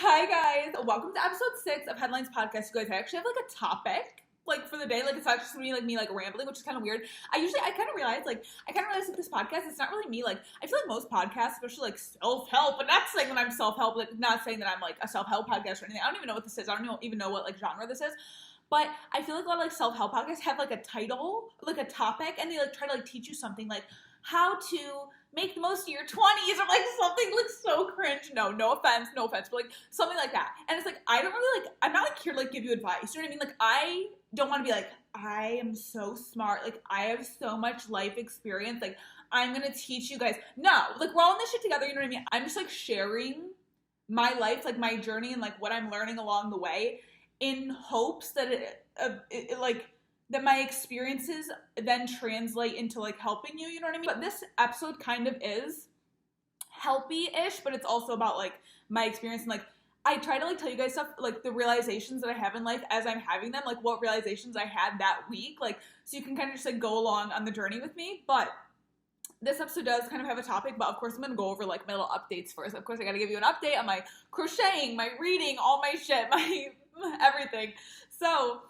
Hi guys, welcome to episode 6 of Headlines Podcast. You guys, I actually have like a topic for the day. It's not just me rambling, which is kind of weird. I kind of realize with this podcast, it's not really me. I feel like most podcasts, especially like self-help, but not saying that I'm self-help, not saying that I'm like a self-help podcast or anything. I don't even know what this is. I don't even know what genre this is. But I feel like a lot of self-help podcasts have a title, a topic, and they try to teach you something how to make the most of your 20s or something so cringe. No offense, but something like that. And it's I don't really I'm not here to give you advice. You know what I mean? I don't want to be I am so smart. I have so much life experience. I'm going to teach you guys. No, we're all in this shit together. You know what I mean? I'm just sharing my life, my journey and what I'm learning along the way in hopes that that my experiences then translate into helping you, you know what I mean? But this episode kind of is helpy-ish, but it's also about my experience and I try to tell you guys stuff the realizations that I have in life as I'm having them, what realizations I had that week, so you can kind of just go along on the journey with me. But this episode does kind of have a topic, but of course I'm going to go over my little updates first. Of course I got to give you an update on my crocheting, my reading, all my shit, my everything. So,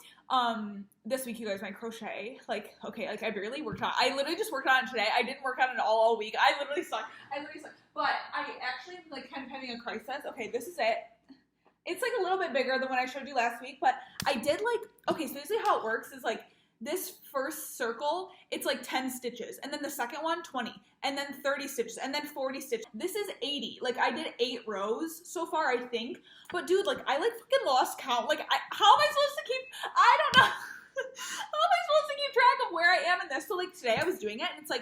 this week, you guys, my crochet, I barely worked on it. I literally just worked on it today. I didn't work on it all week. I literally suck. But I actually am kind of having a crisis. Okay, this is it. It's a little bit bigger than what I showed you last week, but I did okay, so basically how it works is this first circle, it's 10 stitches, and then the second one, 20, and then 30 stitches, and then 40 stitches. This is 80. I did 8 rows so far, I think. But dude, I fucking lost count. How am I supposed to keep, I don't know. How am I supposed to keep track of where I am in this? So today I was doing it, and it's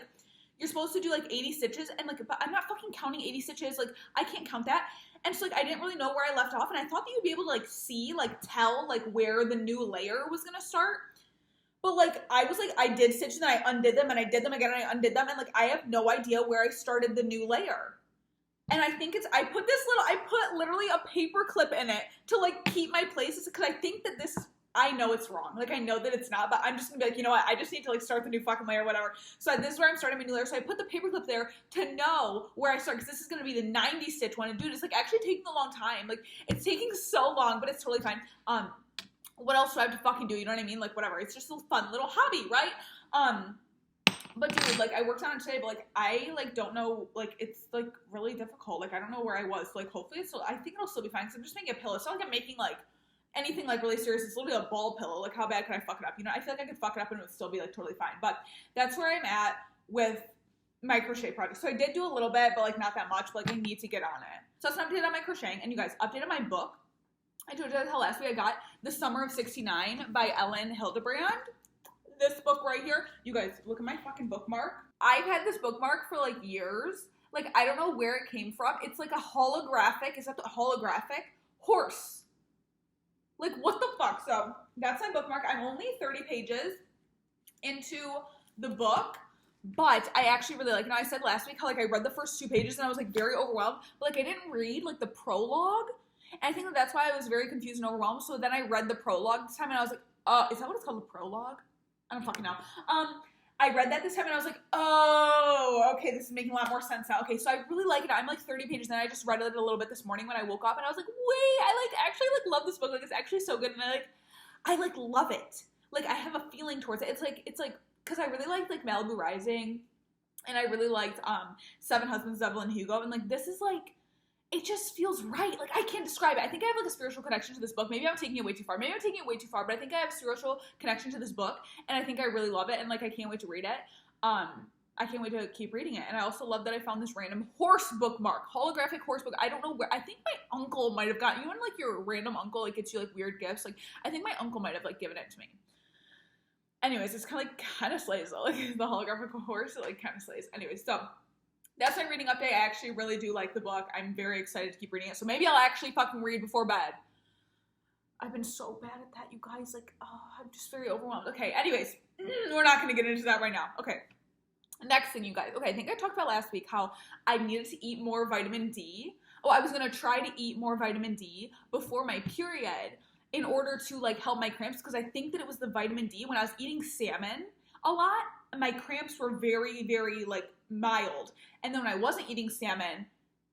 you're supposed to do 80 stitches, and but I'm not fucking counting 80 stitches. I can't count that. And so I didn't really know where I left off, and I thought that you'd be able to see, tell where the new layer was gonna start. But I was I did stitch and then I undid them and I did them again and I undid them, and I have no idea where I started the new layer. And I think I put literally a paper clip in it to keep my places, because I think that this, I know it's wrong. I know that it's not, but I'm just gonna be you know what, I just need to start the new fucking layer or whatever. So this is where I'm starting my new layer. So I put the paper clip there to know where I start, because this is gonna be the 90 stitch one. And dude, it's actually taking a long time. It's taking so long, but it's totally fine. What else do I have to fucking do? You know what I mean? Whatever. It's just a fun little hobby, right? But dude, I worked on it today, but I don't know, it's really difficult. I don't know where I was. Hopefully I think it'll still be fine, because I'm just making a pillow. It's not I'm making anything really serious. It's literally a ball pillow. How bad can I fuck it up? You know, I feel I could fuck it up and it would still be totally fine. But that's where I'm at with my crochet project. So I did do a little bit, but not that much. But I need to get on it. So that's an update on my crocheting. And you guys, update on my book. I told you how last week I got The Summer of '69 by Ellen Hildebrand. This book right here. You guys, look at my fucking bookmark. I've had this bookmark for years. I don't know where it came from. It's a holographic, is that the holographic horse? What the fuck? So that's my bookmark. I'm only 30 pages into the book, but I actually really like it. Now, I said last week how I read the first 2 pages and I was very overwhelmed, but I didn't read the prologue. And I think that's why I was very confused and overwhelmed. So then I read the prologue this time, and I was is that what it's called, the prologue? I don't fucking know. I read that this time, and I was oh, okay, this is making a lot more sense now. Okay, so I really like it. I'm 30 pages, and I just read it a little bit this morning when I woke up, and I was wait, I actually love this book. It's actually so good, and I love it. I have a feeling towards it. It's because I really liked Malibu Rising, and I really liked Seven Husbands of Evelyn Hugo, and this is it just feels right. I can't describe it. I think I have a spiritual connection to this book. Maybe I'm taking it way too far. But I think I have a spiritual connection to this book, and I think I really love it, and I can't wait to read it. I can't wait to keep reading it. And I also love that I found this random horse bookmark, holographic horse book. I don't know where. I think my uncle might have gotten, you know, your random uncle gets you weird gifts. I think my uncle might have given it to me. Anyways, it's kind of slays though. The holographic horse, it kind of slays. Anyways, so that's my reading update. I actually really do like the book. I'm very excited to keep reading it. So maybe I'll actually fucking read before bed. I've been so bad at that, you guys. I'm just very overwhelmed. Okay, anyways, we're not going to get into that right now. Okay, next thing, you guys. Okay, I think I talked about last week how I needed to eat more vitamin D. Oh, I was going to try to eat more vitamin D before my period in order to, help my cramps, because I think that it was the vitamin D. When I was eating salmon a lot, my cramps were very, very, mild. And then when I wasn't eating salmon,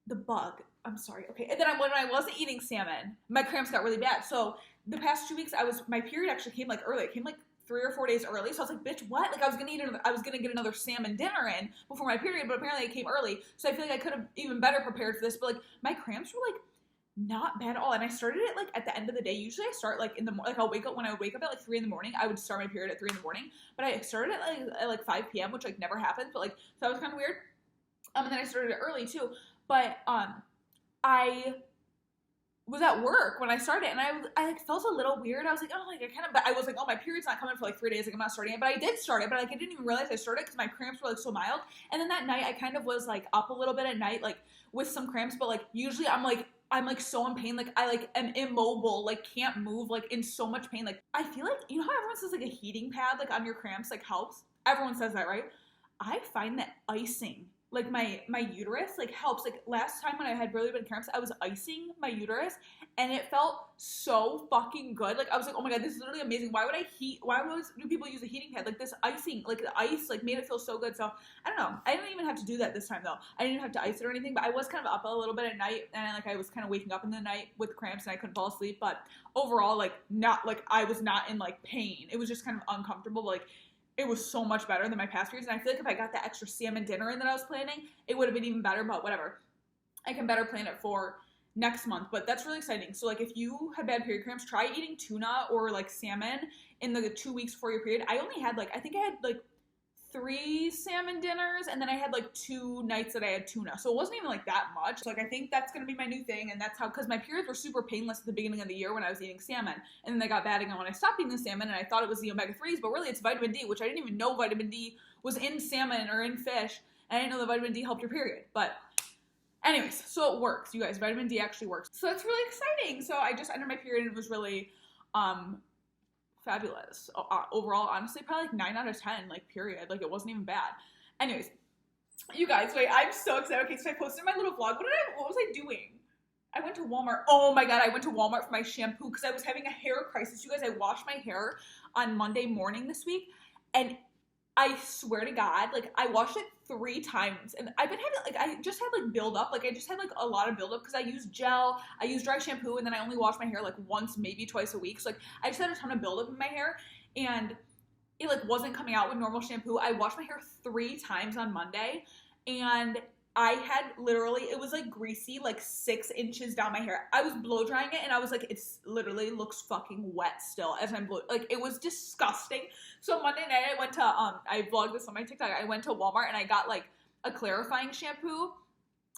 the bug I'm sorry. Okay. And then when I wasn't eating salmon, my cramps got really bad. So the past 2 weeks, my period actually came like early. It came like 3 or 4 days early. So I was like, bitch, what? Like I was gonna get another salmon dinner in before my period, but apparently it came early. So I feel like I could have even better prepared for this. But like my cramps were like not bad at all. And I started it like at the end of the day. Usually I start like in the like I'll wake up when I would wake up at like 3 in the morning. I would start my period at 3 in the morning. But I started at like 5 p.m., which like never happens. But like so that was kind of weird. And then I started it early too. But I was at work when I started, and I like felt a little weird. I was like, oh, like but I was like, oh, my period's not coming for like 3 days. Like I'm not starting it, but I did start it. But like I didn't even realize I started because my cramps were like so mild. And then that night, I kind of was like up a little bit at night, like with some cramps. But like usually, I'm like so in pain. Like I like am immobile, like can't move, like in so much pain. Like I feel like, you know how everyone says like a heating pad like on your cramps like helps. Everyone says that, right? I find that icing like my uterus like helps. Like last time when I had really bad cramps, I was icing my uterus and it felt so fucking good. Like I was like, oh my god, this is literally amazing. Why do people use a heating pad? Like this icing, like the ice like made it feel so good. So I don't know. I didn't even have to do that this time though. I didn't have to ice it or anything, but I was kind of up a little bit at night and like I was kind of waking up in the night with cramps and I couldn't fall asleep. But overall, like not like I was not in like pain. It was just kind of uncomfortable, but like it was so much better than my past periods. And I feel like if I got that extra salmon dinner in that I was planning, it would have been even better, but whatever. I can better plan it for next month, but that's really exciting. So like if you have bad period cramps, try eating tuna or like salmon in the 2 weeks before your period. I only had like, I think I had like 3 salmon dinners and then I had like 2 nights that I had tuna. So it wasn't even like that much. So like I think that's going to be my new thing, and that's how, because my periods were super painless at the beginning of the year when I was eating salmon, and then they got bad again when I stopped eating the salmon, and I thought it was the omega-3s, but really it's vitamin D, which I didn't even know vitamin D was in salmon or in fish, and I didn't know that vitamin D helped your period. But anyways, so it works, you guys. Vitamin D actually works. So that's really exciting. So I just entered my period and it was really fabulous. Overall, honestly, probably like 9 out of 10, like period. Like it wasn't even bad. Anyways, you guys, wait, I'm so excited. Okay, so I posted my little vlog. What was I doing? I went to Walmart. Oh my god, I went to Walmart for my shampoo because I was having a hair crisis. You guys, I washed my hair on Monday morning this week, and I swear to God, like I washed it 3 times, and I've been having like I just had like buildup. Like I just had like a lot of buildup because I use gel, I use dry shampoo, and then I only wash my hair like once, maybe twice a week. So like I just had a ton of buildup in my hair, and it like wasn't coming out with normal shampoo. I washed my hair 3 times on Monday, and I had literally, it was like greasy, like 6 inches down my hair. I was blow drying it and I was like, it's literally looks fucking wet still as I'm like it was disgusting. So Monday night I went to, I vlogged this on my TikTok. I went to Walmart and I got like a clarifying shampoo.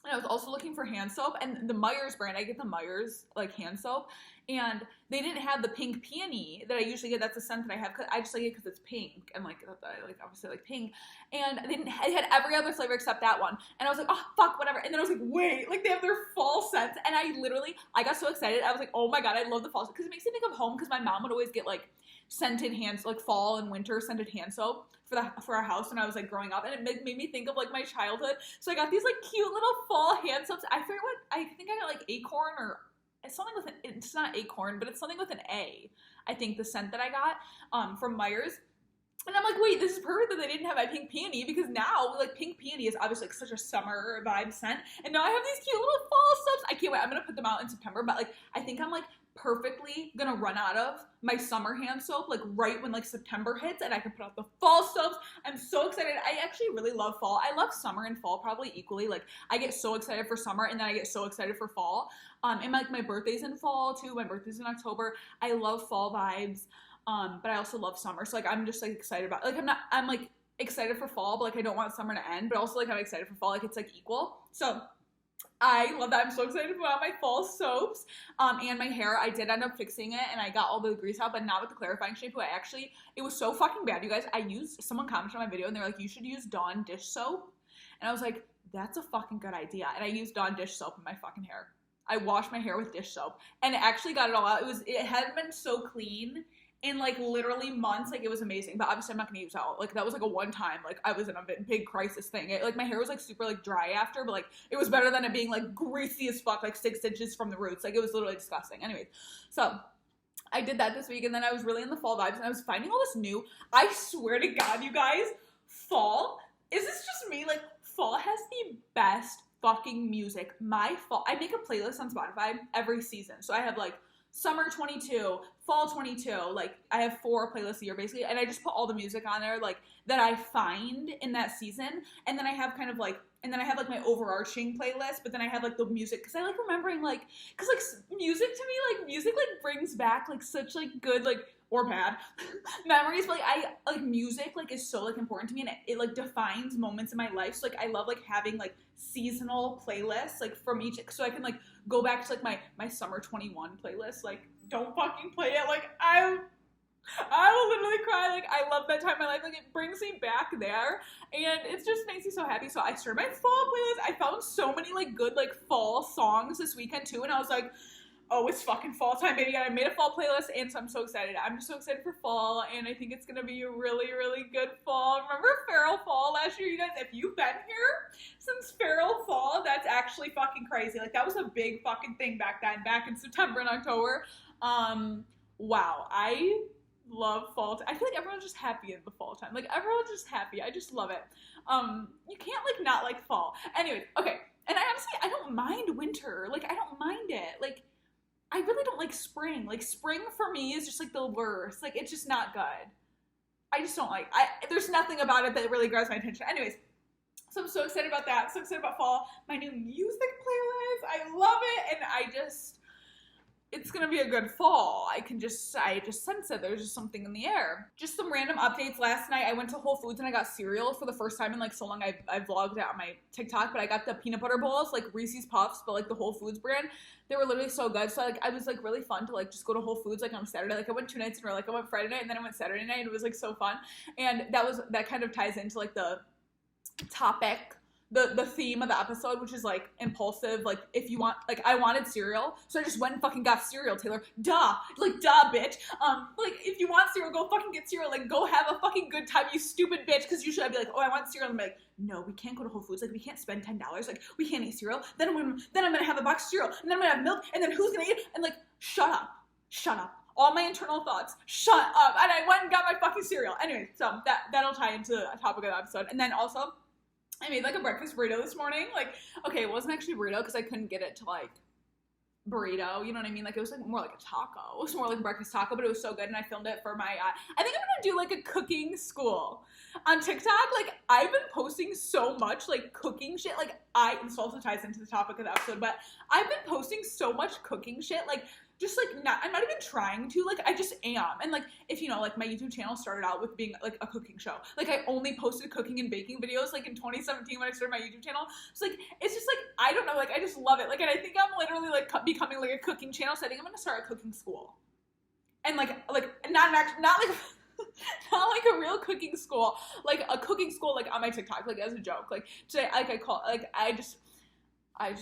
And I was also looking for hand soap, and the Meyers brand, I get the Meyers like hand soap, and they didn't have the pink peony that I usually get. That's the scent that I have. I just like it because it's pink, and like I like obviously like pink. And they had every other flavor except that one. And I was like, oh fuck, whatever. And then I was like, wait, like they have their fall scents. And I got so excited. I was like, oh my god, I love the fall scent because it makes me think of home. Because my mom would always get like scented hands, like fall and winter scented hand soap for our house when I was like growing up, and it made me think of like my childhood. So I got these like cute little fall hand soaps. I forget what, I think I got like acorn, or it's something with it's not acorn, but it's something with an A, I think, the scent that I got from Meyers. And I'm like, wait, this is perfect that they didn't have my pink peony, because now like pink peony is obviously like such a summer vibe scent, and now I have these cute little fall soaps. I can't wait. I'm gonna put them out in September, but like I think I'm like perfectly gonna run out of my summer hand soap like right when like September hits, and I can put out the fall soaps. I'm so excited. I actually really love fall. I love summer and fall probably equally. Like I get so excited for summer, and then I get so excited for fall. And like my birthday's in fall too. My birthday's in October. I love fall vibes. But I also love summer. So like I'm just like excited about, like I'm like excited for fall, but like I don't want summer to end, but also like I'm excited for fall. Like it's like equal. So I love that. I'm so excited about my fall soaps. And my hair, I did end up fixing it, and I got all the grease out, but not with the clarifying shampoo. It was so fucking bad, you guys. Someone commented on my video, and they're like, you should use Dawn dish soap. And I was like, that's a fucking good idea. And I used Dawn dish soap in my fucking hair. I washed my hair with dish soap, and it actually got it all out. It hadn't been so clean in like literally months. Like it was amazing, but obviously I'm not gonna use that. Like that was like a one time, like I was in a big crisis thing. Like my hair was like super like dry after, but like it was better than it being like greasy as fuck, like 6 inches from the roots. Like it was literally disgusting. Anyways, so I did that this week, and then I was really in the fall vibes, and I was finding all this new, I swear to God, you guys, fall, is this just me? Like fall has the best fucking music. My fall, I make a playlist on Spotify every season. So I have like summer 22, fall 22, like I have 4 playlists a year basically, and I just put all the music on there like that I find in that season, and then I have kind of like, and then I have like my overarching playlist, but then I have like the music, because I like remembering like, because like music to me, like music like brings back like such like good like, or bad memories, but like I like music like is so like important to me, and it like defines moments in my life. So like I love like having like seasonal playlists like from each, so I can like go back to like my summer 21 playlist. Like don't fucking play it. Like I will literally cry. Like I love that time in my life. Like it brings me back there, and it just makes me so happy. So I started my fall playlist. I found so many like good like fall songs this weekend too, and I was like, oh, it's fucking fall time, baby. And I made a fall playlist, and so I'm so excited. I'm just so excited for fall, and I think it's going to be a really, really good fall. Remember Feral Fall last year, you guys? If you've been here since Feral Fall, that's actually fucking crazy. Like, that was a big fucking thing back then, back in September and October. Wow, I love fall. I feel like everyone's just happy in the fall time. Like, everyone's just happy. I just love it. You can't, like, not like fall. Anyways, okay. And I honestly, I don't mind winter. Like, I don't mind it. Like, I really don't like spring. Like, spring for me is just, like, the worst. Like, it's just not good. I just don't like, there's nothing about it that really grabs my attention. Anyways, so I'm so excited about that. So excited about fall. My new music playlist. I love it. And it's gonna be a good fall. I just sense it. There's just something in the air. Just some random updates. Last night I went to Whole Foods and I got cereal for the first time in like so long. I vlogged it on my TikTok, but I got the peanut butter bowls, like Reese's Puffs, but like the Whole Foods brand. They were literally so good. So like I was like really fun to like just go to Whole Foods like on Saturday. Like I went 2 nights in a row. Like I went Friday night and then I went Saturday night. It was like so fun. And that kind of ties into like the topic, the theme of the episode, which is like impulsive. Like if you want, like I wanted cereal, so I just went and fucking got cereal, Taylor. Duh, like duh, bitch. Like if you want cereal, go fucking get cereal. Like go have a fucking good time, you stupid bitch. Because usually I'd be like, oh, I want cereal, and I'm like, no, we can't go to Whole Foods. Like we can't spend $10. Like we can't eat cereal. Then I'm gonna have a box of cereal, and then I'm gonna have milk, and then who's gonna eat? And like, shut up. All my internal thoughts, shut up. And I went and got my fucking cereal. Anyway, so that'll tie into a topic of the episode, and then also, I made like a breakfast burrito this morning. Like, okay, it wasn't actually burrito because I couldn't get it to like burrito, you know what I mean? Like it was like more like a taco. It was more like a breakfast taco, but it was so good, and I filmed it for my, I think I'm gonna do like a cooking school on TikTok. Like I've been posting so much like cooking shit. Like this also ties into the topic of the episode, but I've been posting so much cooking shit. Like just like I'm not even trying to, like I just am. And like if you know, like my YouTube channel started out with being like a cooking show. Like I only posted cooking and baking videos like in 2017 when I started my YouTube channel. So like it's just like I don't know, like I just love it. Like, and I think I'm literally like becoming like a cooking channel. So I think I'm gonna start a cooking school. And like not like not like a real cooking school, like a cooking school like on my TikTok, like as a joke. Like today, like I call like I just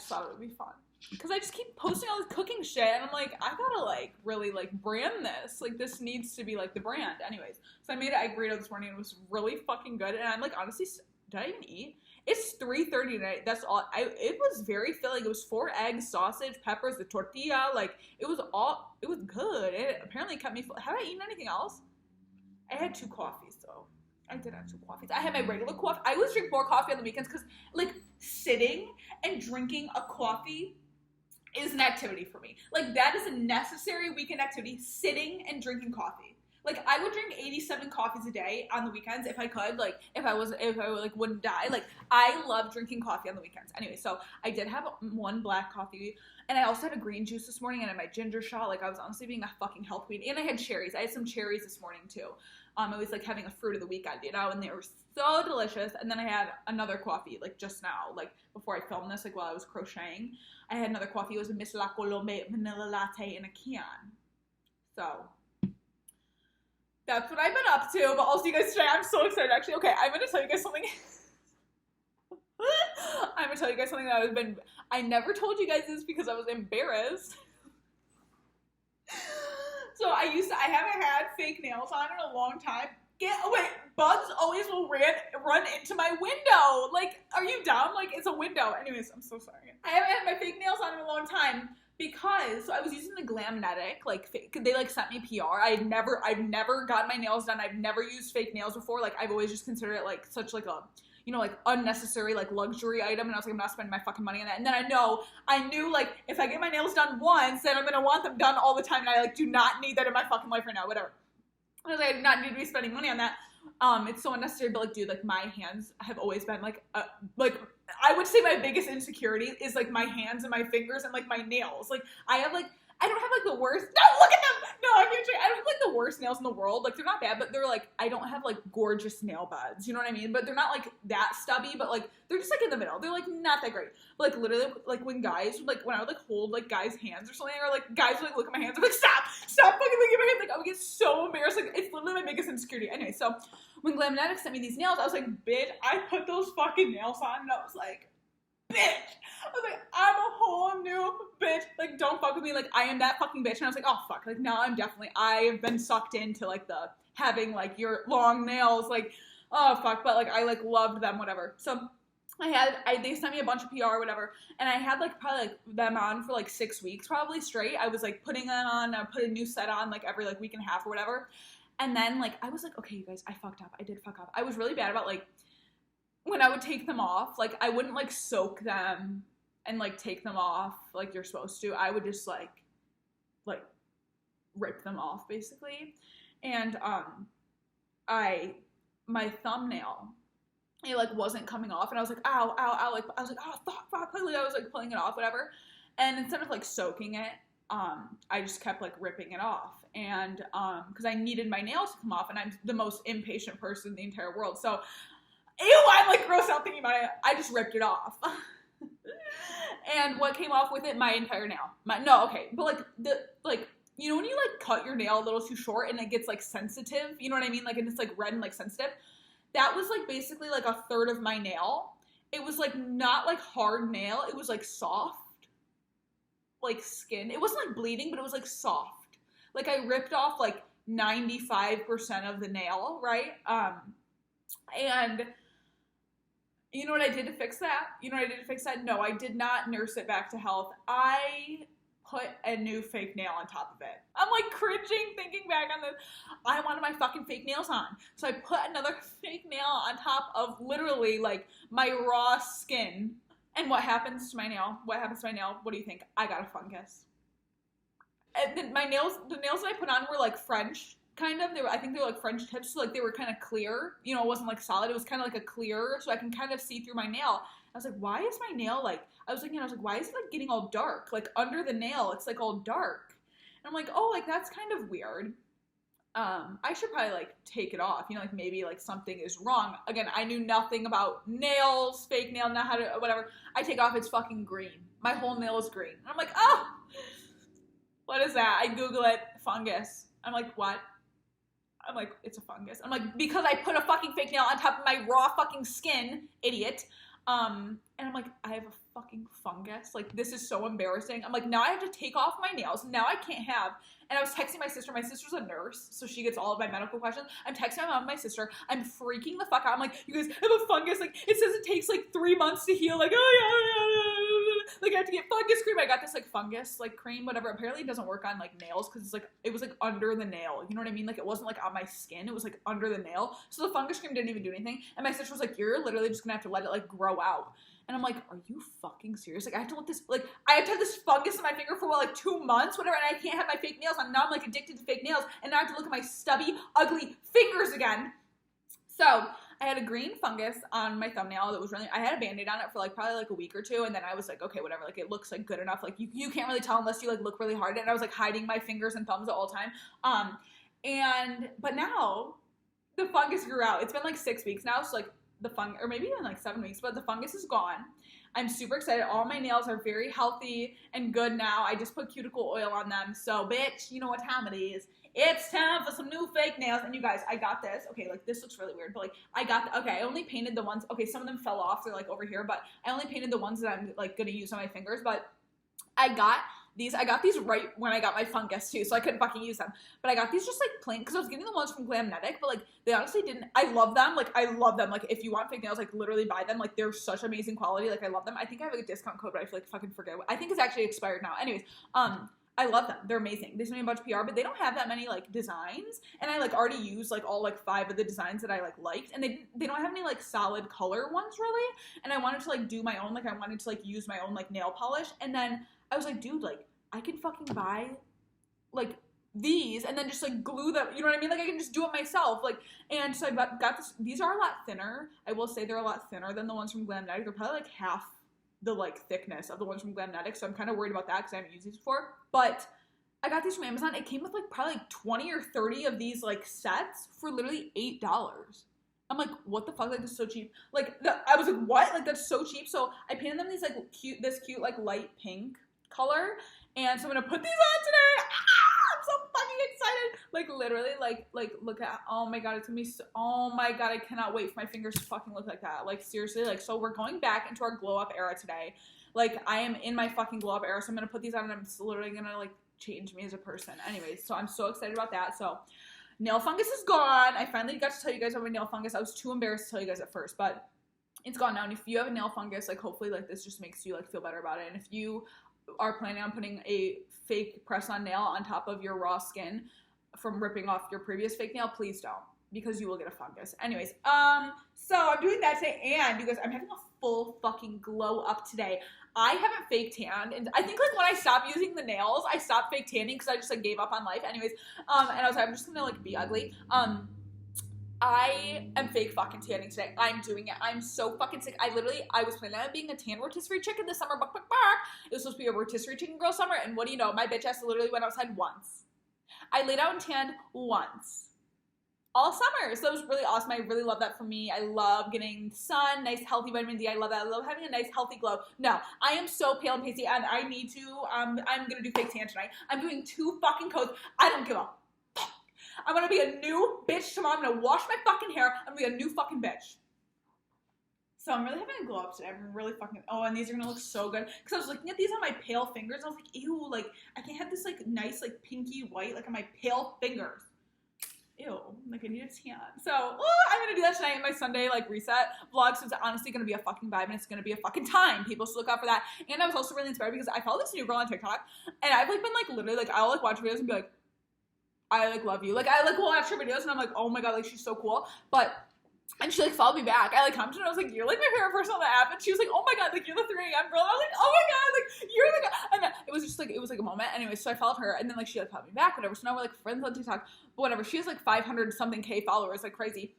thought it would be fun. Because I just keep posting all this cooking shit, and I'm like, I gotta, like, really, like, brand this. Like, this needs to be, like, the brand. Anyways, so I made an egg burrito this morning, and it was really fucking good, and I'm like, honestly, did I even eat? It's 3:30 tonight, that's all. It was very filling. It was 4 eggs, sausage, peppers, the tortilla, like, it was good. It apparently kept me full. Have I eaten anything else? I had 2 coffees, though. I did have 2 coffees. I had my regular coffee. I always drink more coffee on the weekends, because, like, sitting and drinking a coffee is an activity for me. Like, that is a necessary weekend activity, sitting and drinking coffee. Like, I would drink 87 coffees a day on the weekends if I could, like, if I like, wouldn't die. Like, I love drinking coffee on the weekends. Anyway, so I did have 1 black coffee, and I also had a green juice this morning, and I had my ginger shot. Like, I was honestly being a fucking health queen. And I had cherries. I had some cherries this morning, too. I was, like, having a fruit of the weekend, you know, and they were so delicious. And then I had another coffee, like, just now, like, before I filmed this, like, while I was crocheting. I had another coffee. It was a Miss La Colombe vanilla latte in a can. So that's what I've been up to. But I'll see you guys today. I'm so excited, actually. Okay, I'm going to tell you guys something. I'm going to tell you guys something that I never told you guys this because I was embarrassed. So I haven't had fake nails on in a long time. Bugs always will run into my window. Like, are you dumb? Like, it's a window. Anyways, I'm so sorry. I haven't had my fake nails on in a long time because, so I was using the Glamnetic, like, they, like, sent me PR. I've never gotten my nails done. I've never used fake nails before. Like, I've always just considered it, like, such, like, a, like unnecessary like luxury item, and I was like, I'm not spending my fucking money on that. And then I knew like if I get my nails done once, then I'm gonna want them done all the time, and I like do not need that in my fucking life right now, whatever. I was like, I do not need to be spending money on that. It's so unnecessary, but like, dude, like my hands have always been like I would say my biggest insecurity is like my hands and my fingers and like my nails. Like I don't have like the worst. No, look at them. No, I can't show you. I don't have like the worst nails in the world. Like they're not bad, but they're like, I don't have like gorgeous nail beds. You know what I mean? But they're not like that stubby, but like they're just like in the middle. They're like not that great. But like literally, like when I would like hold like guys' hands or something, or like guys would like look at my hands, I'm like, stop fucking looking at my hands. Like I would get so embarrassed. Like it's literally my biggest insecurity. Anyway, so when Glamnetics sent me these nails, I was like, bitch, I put those fucking nails on, and I was like, bitch. I was like, I'm a whole new bitch. Like, don't fuck with me. Like, I am that fucking bitch. And I was like, oh, fuck. Like, now I've been sucked into, like, the having, like, your long nails. Like, oh, fuck. But, like, I, like, loved them, whatever. So, they sent me a bunch of PR or whatever. And I had, like, probably, like, them on for, like, 6 weeks probably straight. I was, like, putting them on. I put a new set on, like, every, like, week and a half or whatever. And then, like, I was like, okay, you guys, I fucked up. I did fuck up. I was really bad about, like, when I would take them off, like, I wouldn't, like, soak them and, like, take them off like you're supposed to. I would just, like, rip them off, basically. And, my thumbnail, it, like, wasn't coming off, and I was like, ow, ow, ow, like, I was like, oh, fuck, like, I was, like, pulling it off, whatever. And instead of, like, soaking it, I just kept, like, ripping it off. And, because I needed my nails to come off, and I'm the most impatient person in the entire world. So, ew, I'm like grossed out thinking about it. I just ripped it off. And what came off with it? My entire nail. But like, you know when you like cut your nail a little too short and it gets like sensitive? You know what I mean? Like, and it's like red and like sensitive. That was like basically like a third of my nail. It was like not like hard nail. It was like soft, like skin. It wasn't like bleeding, but it was like soft. Like I ripped off like 95% of the nail, right? And you know what I did to fix that? No, I did not nurse it back to health. I put a new fake nail on top of it. I'm like cringing thinking back on this. I wanted my fucking fake nails on. So I put another fake nail on top of literally like my raw skin. And what happens to my nail? What do you think? I got a fungus. And then the nails that I put on were like French. Kind of, I think they were like French tips, so like they were kind of clear, you know, it wasn't like solid, it was kind of like a clear, so I can kind of see through my nail. I was like, why is my nail like, I was like, why is it like getting all dark? Like under the nail, it's like all dark. And I'm like, oh, like that's kind of weird. I should probably like take it off, you know, like maybe like something is wrong. Again, I knew nothing about nails, fake nail, not how to, whatever. I take off, it's fucking green. My whole nail is green. And I'm like, oh, what is that? I Google it, fungus. I'm like, what? I'm like, it's a fungus. I'm like, because I put a fucking fake nail on top of my raw fucking skin, idiot. And I'm like, I have a fucking fungus. Like, this is so embarrassing. I'm like, now I have to take off my nails. Now I can't have. And I was texting my sister. My sister's a nurse, so she gets all of my medical questions. I'm texting my mom and my sister. I'm freaking the fuck out. I'm like, you guys have a fungus. Like, it says it takes like 3 months to heal. Like, oh yeah. Like, I have to get fungus cream. I got this like fungus like cream, whatever. Apparently it doesn't work on like nails because it's like, it was like under the nail. You know what I mean? Like, it wasn't like on my skin. It was like under the nail. So the fungus cream didn't even do anything. And my sister was like, you're literally just gonna have to let it like grow out. And I'm like, are you fucking serious? Like, I have to let this, like, I have to have this fungus in my finger for, what, like 2 months, whatever, and I can't have my fake nails on. Now I'm, like, addicted to fake nails, and now I have to look at my stubby, ugly fingers again. So, I had a green fungus on my thumbnail that was really, I had a Band-Aid on it for, like, probably, like, a week or two, and then I was like, okay, whatever, like, it looks, like, good enough. Like, you can't really tell unless you, like, look really hard, and I was, like, hiding my fingers and thumbs all the time. But now, the fungus grew out. It's been, like, 6 weeks now, so, like, or maybe even like 7 weeks, but the fungus is gone. I'm super excited. All my nails are very healthy and good now. I just put cuticle oil on them. So, bitch, you know what time it is. It's time for some new fake nails. And you guys, I got this. Okay, like, this looks really weird, but, like, I only painted the ones, okay, some of them fell off. They're, like, over here, but I only painted the ones that I'm, like, gonna use on my fingers, but I got these right when I got my fungus too, so I couldn't fucking use them. But I got these just like plain, because I was getting the ones from Glamnetic, but like they honestly didn't. I love them. Like, if you want fake nails, like literally buy them. Like, they're such amazing quality. Like, I love them. I think I have a discount code, but I feel like fucking forget. I think it's actually expired now. Anyways, I love them. They're amazing. They sent me a bunch of PR, but they don't have that many like designs. And I like already used like all like 5 of the designs that I like liked. And they don't have any like solid color ones really. And I wanted to like do my own, like I wanted to like use my own like nail polish. And then I was like, dude, like I can fucking buy like these and then just like glue them, you know what I mean? Like I can just do it myself. Like, and so I got this. These are a lot thinner. I will say they're a lot thinner than the ones from Glamnetic. They're probably like half the like thickness of the ones from Glamnetic, so I'm kind of worried about that because I haven't used these before. But I got these from Amazon. It came with like probably like 20 or 30 of these like sets for literally $8. I'm like, what the fuck? Like, this is so cheap. Like, I was like, what? Like, that's so cheap. So I painted them these like cute, like light pink color, and so I'm gonna put these on today. I'm so fucking excited. Like literally, like look at, oh my god, it's gonna be so, oh my god, I cannot wait for my fingers to fucking look like that. Like seriously, like so we're going back into our glow up era today. Like I am in my fucking glow up era, so I'm gonna put these on and I'm literally gonna like change me as a person. Anyways, so I'm so excited about that. So nail fungus is gone. I finally got to tell you guys about my nail fungus. I was too embarrassed to tell you guys at first, but it's gone now. And if you have a nail fungus, like hopefully like this just makes you like feel better about it. And if you are planning on putting a fake press-on nail on top of your raw skin from ripping off your previous fake nail, please don't, because you will get a fungus. Anyways, so I'm doing that today, and you guys, I'm having a full fucking glow up today. I haven't fake tanned, and I think like when I stopped using the nails, I stopped fake tanning because I just like gave up on life. Anyways, and I was like, I'm just gonna like be ugly. I am fake fucking tanning today. I'm doing it. I'm so fucking sick. I was planning on being a tan rotisserie chicken this summer. It was supposed to be a rotisserie chicken girl summer, and what do you know? My bitch ass literally went outside once. I laid out and tanned once. All summer. So that was really awesome. I really love that for me. I love getting sun, nice healthy vitamin D. I love that. I love having a nice healthy glow. No, I am so pale and pasty, and I need to, I'm going to do fake tan tonight. I'm doing 2 fucking coats. I don't give a fuck. I'm going to be a new bitch tomorrow. I'm going to wash my fucking hair. I'm going to be a new fucking bitch. So I'm really having a glow up today. I'm really fucking, oh, and these are going to look so good. Because I was looking at these on my pale fingers, and I was like, ew, like, I can't have this, like, nice, like, pinky white, like, on my pale fingers. Ew, like, I need a tan. So, I'm going to do that tonight in my Sunday, like, reset vlog. So it's honestly going to be a fucking vibe, and it's going to be a fucking time. People should look out for that. And I was also really inspired because I follow this new girl on TikTok, and I've, like, been, like, literally, like, I'll, like, watch videos and be like, I, like, love you. Like, I, like, will watch her videos, and I'm like, oh my god, like, she's so cool. But, and she, like, followed me back. I, like, commented, and I was like, you're, like, my favorite person on the app. And she was like, oh my god, like, you're the 3AM girl. And I was like, oh my god, like, you're the guy. And then it was just, like, it was, like, a moment. Anyway, so I followed her, and then, like, she, like, followed me back, whatever. So now we're, like, friends on TikTok. But whatever. She has, like, 500-something K followers, like, crazy.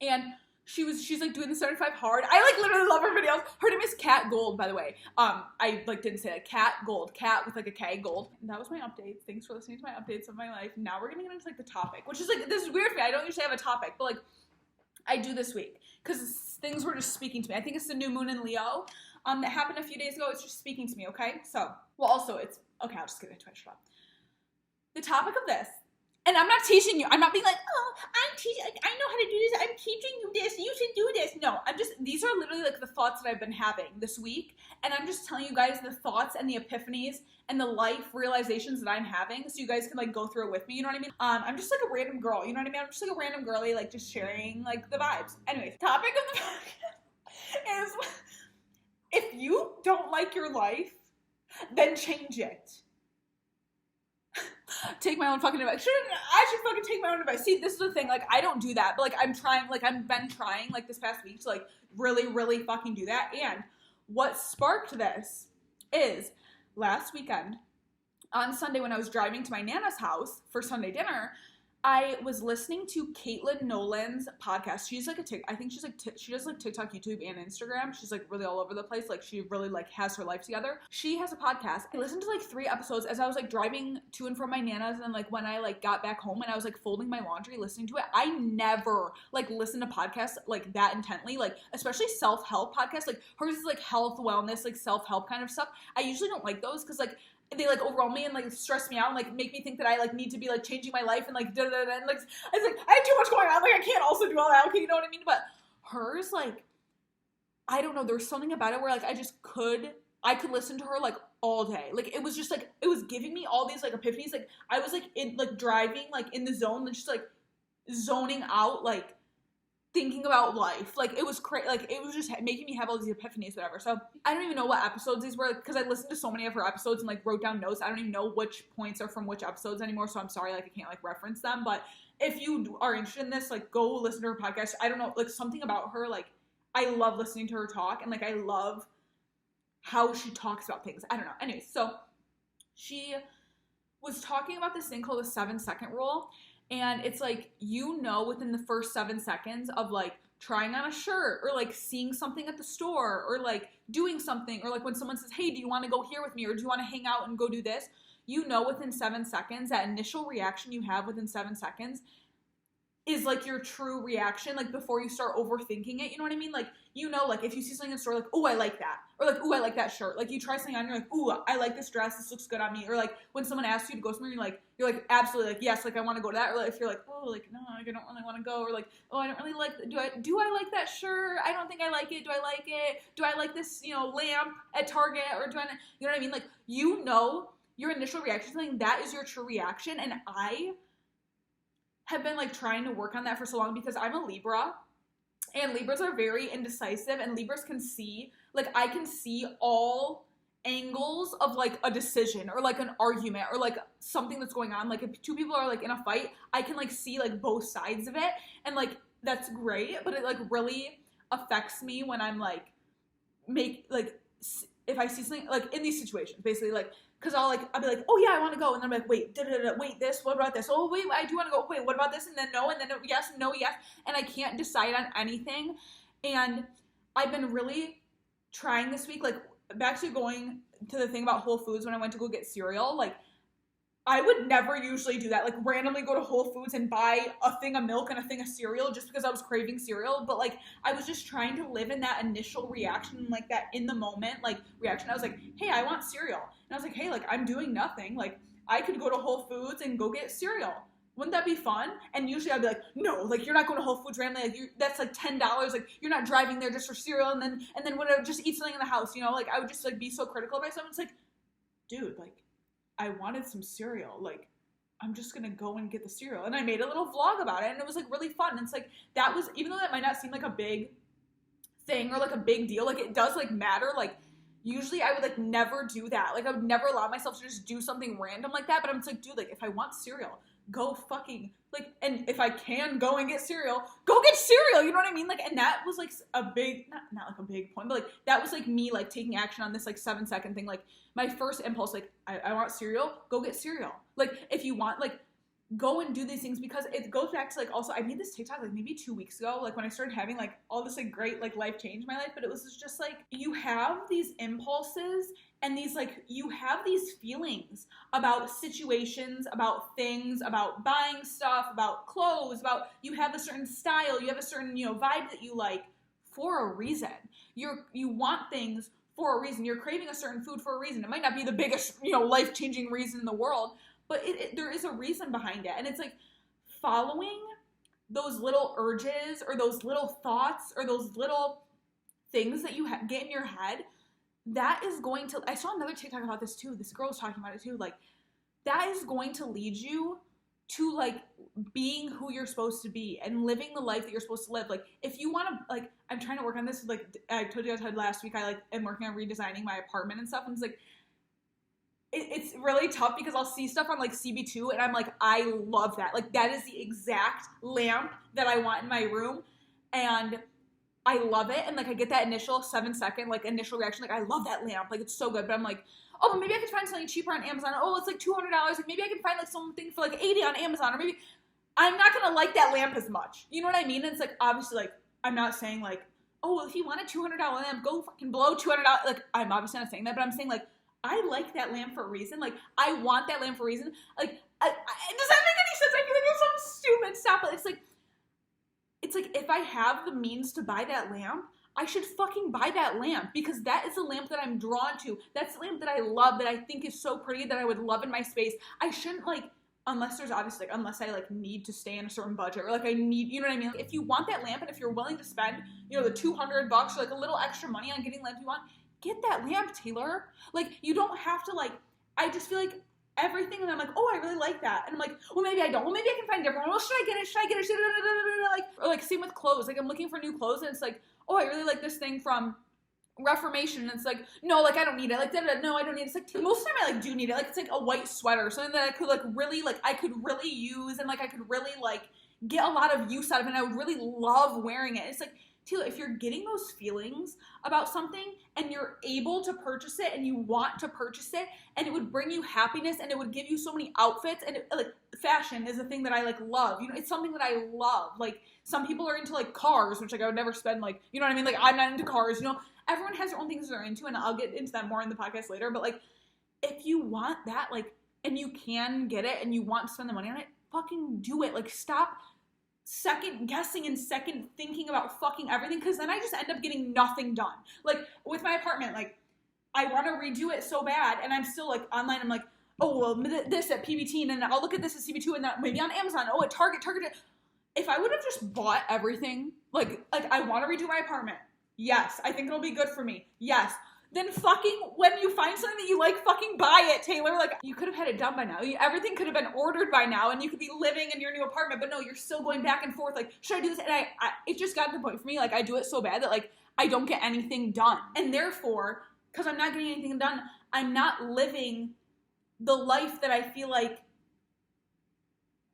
And she's, like, doing the 75 hard. I, like, literally love her videos. Her name is Cat Gold, by the way. I, like, didn't say that. Cat Gold. Cat with, like, a K, Gold. And that was my update. Thanks for listening to my updates of my life. Now we're gonna get into, like, the topic, which is, like, this is weird for me. I don't usually have a topic, but, like, I do this week because things were just speaking to me. I think it's the new moon in Leo that happened a few days ago. It's just speaking to me, okay? So, well, also, it's, okay, I'll just get into it. Shut up. The topic of this, and I'm not teaching you. I'm not being like, oh, I know how to do this. I'm teaching you this. You should do this. No, these are literally like the thoughts that I've been having this week. And I'm just telling you guys the thoughts and the epiphanies and the life realizations that I'm having so you guys can like go through it with me, you know what I mean? I'm just like a random girl, you know what I mean? I'm just like a random girly, like just sharing like the vibes. Anyways, topic of the podcast is if you don't like your life, then change it. Take my own fucking advice. I should fucking take my own advice. See, this is the thing. Like, I don't do that. But, like, I'm trying. Like, I've been trying, like, this past week to, like, really, really fucking do that. And what sparked this is last weekend, on Sunday when I was driving to my Nana's house for Sunday dinner, I was listening to Caitlin Nolan's podcast. She's like I think she's like, she does like TikTok, YouTube, and Instagram. She's like really all over the place. Like she really like has her life together. She has a podcast. I listened to like 3 episodes as I was like driving to and from my Nana's, and then like when I like got back home and I was like folding my laundry, listening to it. I never like listen to podcasts like that intently, like especially self-help podcasts. Like hers is like health, wellness, like self-help kind of stuff. I usually don't like those because like they like overwhelm me and like stress me out and like make me think that I like need to be like changing my life and like da da da, and like I was like I have too much going on, like I can't also do all that, okay, you know what I mean? But hers, like, I don't know, there's something about it where like I could listen to her like all day. Like it was just like it was giving me all these like epiphanies. Like I was like in like driving like in the zone, just like zoning out like thinking about life. Like, it was like, it was just making me have all these epiphanies, whatever. So I don't even know what episodes these were, because I listened to so many of her episodes and like wrote down notes. I don't even know which points are from which episodes anymore, so I'm sorry, like, I can't like reference them. But if you are interested in this, like, go listen to her podcast. I don't know, like, something about her, like, I love listening to her talk, and like, I love how she talks about things. I don't know. Anyways, so she was talking about this thing called the 7-second rule. And it's like, you know, within the first 7 seconds of like trying on a shirt, or like seeing something at the store, or like doing something, or like when someone says, hey, do you want to go here with me, or do you want to hang out and go do this? You know, within 7 seconds, that initial reaction you have within 7 seconds is like your true reaction, like before you start overthinking it, you know what I mean? Like, you know, like if you see something in the store, like, oh, I like that, or like, oh, I like that shirt. Like, you try something on, you're like, oh, I like this dress, this looks good on me. Or like when someone asks you to go somewhere, you're like absolutely, like, yes, like I want to go to that. Or like if you're like, oh, like no, like I don't really want to go. Or like, oh, I don't really like, do I like that shirt? I don't think I like it. Do I like it? Do I like this, you know, lamp at Target? Or do I, you know what I mean? Like, you know, your initial reaction to something, that is your true reaction. And I have been like trying to work on that for so long, because I'm a Libra, and Libras are very indecisive, and Libras can see, like, I can see all angles of like a decision, or like an argument, or like something that's going on. Like, if two people are like in a fight, I can like see like both sides of it, and like that's great, but it like really affects me when I'm like if I see something like in these situations, basically, like, because I'll be like, oh yeah, I want to go, and then I'm like, wait, wait, this, what about this? Oh wait, I do want to go. Wait, what about this? And then no, and then yes, no, yes, and I can't decide on anything. And I've been really trying this week, like, back to going to the thing about Whole Foods when I went to go get cereal, like, I would never usually do that, like randomly go to Whole Foods and buy a thing of milk and a thing of cereal just because I was craving cereal. But like, I was just trying to live in that initial reaction, like that in the moment, like reaction. I was like, hey, I want cereal. And I was like, hey, like, I'm doing nothing. Like, I could go to Whole Foods and go get cereal. Wouldn't that be fun? And usually I'd be like, no, like, you're not going to Whole Foods randomly. Like, that's like $10. Like, you're not driving there just for cereal, and then whatever, just eat something in the house, you know? Like, I would just like be so critical of myself. It's like, dude, like, I wanted some cereal. Like, I'm just going to go and get the cereal. And I made a little vlog about it, and it was like really fun. And it's like, that was, even though that might not seem like a big thing or like a big deal, like, it does like matter. Like, usually I would like never do that. Like, I would never allow myself to just do something random like that. But I'm just like, dude, like, if I want cereal, go fucking, like, and if I can go and get cereal, go get cereal, you know what I mean? Like, and that was like a big, not like a big point, but like, that was like me like taking action on this like 7-second thing. Like, my first impulse, like, I want cereal, go get cereal. Like, if you want, like, go and do these things, because it goes back to like, also, I made this TikTok like maybe 2 weeks ago, like when I started having like all this like great like life change in my life. But it was just like, you have these impulses, and these like, you have these feelings about situations, about things, about buying stuff, about clothes, about, you have a certain style, you have a certain, you know, vibe that you like for a reason. You want things for a reason. You're craving a certain food for a reason. It might not be the biggest, you know, life-changing reason in the world, but there is a reason behind it. And it's like, following those little urges, or those little thoughts, or those little things that you get in your head, that is going to, I saw another TikTok about this too. This girl was talking about it too. Like, that is going to lead you to like being who you're supposed to be and living the life that you're supposed to live. Like, if you want to, like, I'm trying to work on this. Like, I told you guys last week, I like am working on redesigning my apartment and stuff. And it's like, it's really tough, because I'll see stuff on like CB2 and I'm like, I love that. Like, that is the exact lamp that I want in my room. And I love it. And like, I get that initial 7-second, like, initial reaction. Like, I love that lamp. Like, it's so good. But I'm like, oh, but maybe I could find something cheaper on Amazon. Oh, it's like $200. Like, maybe I can find like something for like $80 on Amazon. Or maybe I'm not going to like that lamp as much. You know what I mean? And it's like, obviously, like, I'm not saying like, oh, well, if you want a $200 lamp, go fucking blow $200. Like, I'm obviously not saying that, but I'm saying like, I like that lamp for a reason. Like, I want that lamp for a reason. Like, does that make any sense? I feel like it's so stupid. Stop it. It's like, if I have the means to buy that lamp, I should fucking buy that lamp, because that is the lamp that I'm drawn to. That's the lamp that I love, that I think is so pretty, that I would love in my space. I shouldn't, like, unless there's obviously, like, unless I, like, need to stay in a certain budget, or, like, I need, you know what I mean? Like, if you want that lamp, and if you're willing to spend, you know, the $200 or, like, a little extra money on getting the lamp you want, get that lamp, Taylor. Like, you don't have to, like, I just feel like everything, and I'm like, oh, I really like that. And I'm like, well, maybe I don't. Well, maybe I can find a different one. Well, should I get it? Like, or like same with clothes. Like I'm looking for new clothes, and it's like, oh, I really like this thing from Reformation, and it's like, no, like I don't need it. Like, no, I don't need it. It's like most of the time I like do need it. Like it's like a white sweater, something that I could like really like I could really use, and like I could really like get a lot of use out of it, and I would really love wearing it. It's like, Tila, if you're getting those feelings about something and you're able to purchase it and you want to purchase it and it would bring you happiness and it would give you so many outfits, and like fashion is a thing that I like love. You know, it's something that I love. Like some people are into like cars, which like I would never spend like, you know what I mean? Like I'm not into cars, you know. Everyone has their own things they're into, and I'll get into that more in the podcast later. But like if you want that, like, and you can get it and you want to spend the money on it, fucking do it. Like stop second guessing and second thinking about fucking everything, because then I just end up getting nothing done. Like with my apartment, like I want to redo it so bad, and I'm still like online, I'm like, oh well, this at PBT, and then I'll look at this at CB2, and that maybe on Amazon, oh at Target. If I would have just bought everything, like I want to redo my apartment, yes, I think it'll be good for me, yes, then fucking when you find something that you like, fucking buy it, Taylor. Like you could have had it done by now. Everything could have been ordered by now, and you could be living in your new apartment. But no, you're still going back and forth. Like, should I do this? And I it just got to the point for me. Like I do it so bad that like I don't get anything done, and therefore, because I'm not getting anything done, I'm not living the life that I feel like.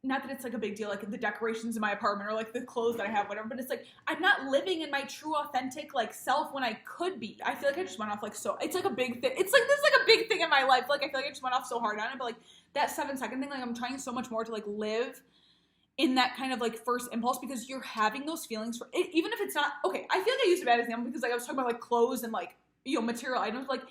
Not that it's like a big deal, like the decorations in my apartment or like the clothes that I have, whatever, but it's like I'm not living in my true authentic like self when I could be. I feel like I just went off like so, it's like a big thing. It's like this is like a big thing in my life. Like I feel like I just went off so hard on it, but like that 7-second thing, like I'm trying so much more to like live in that kind of like first impulse, because you're having those feelings for it, even if it's not, okay, I feel like I used a bad example because like I was talking about like clothes and like, you know, material items. Like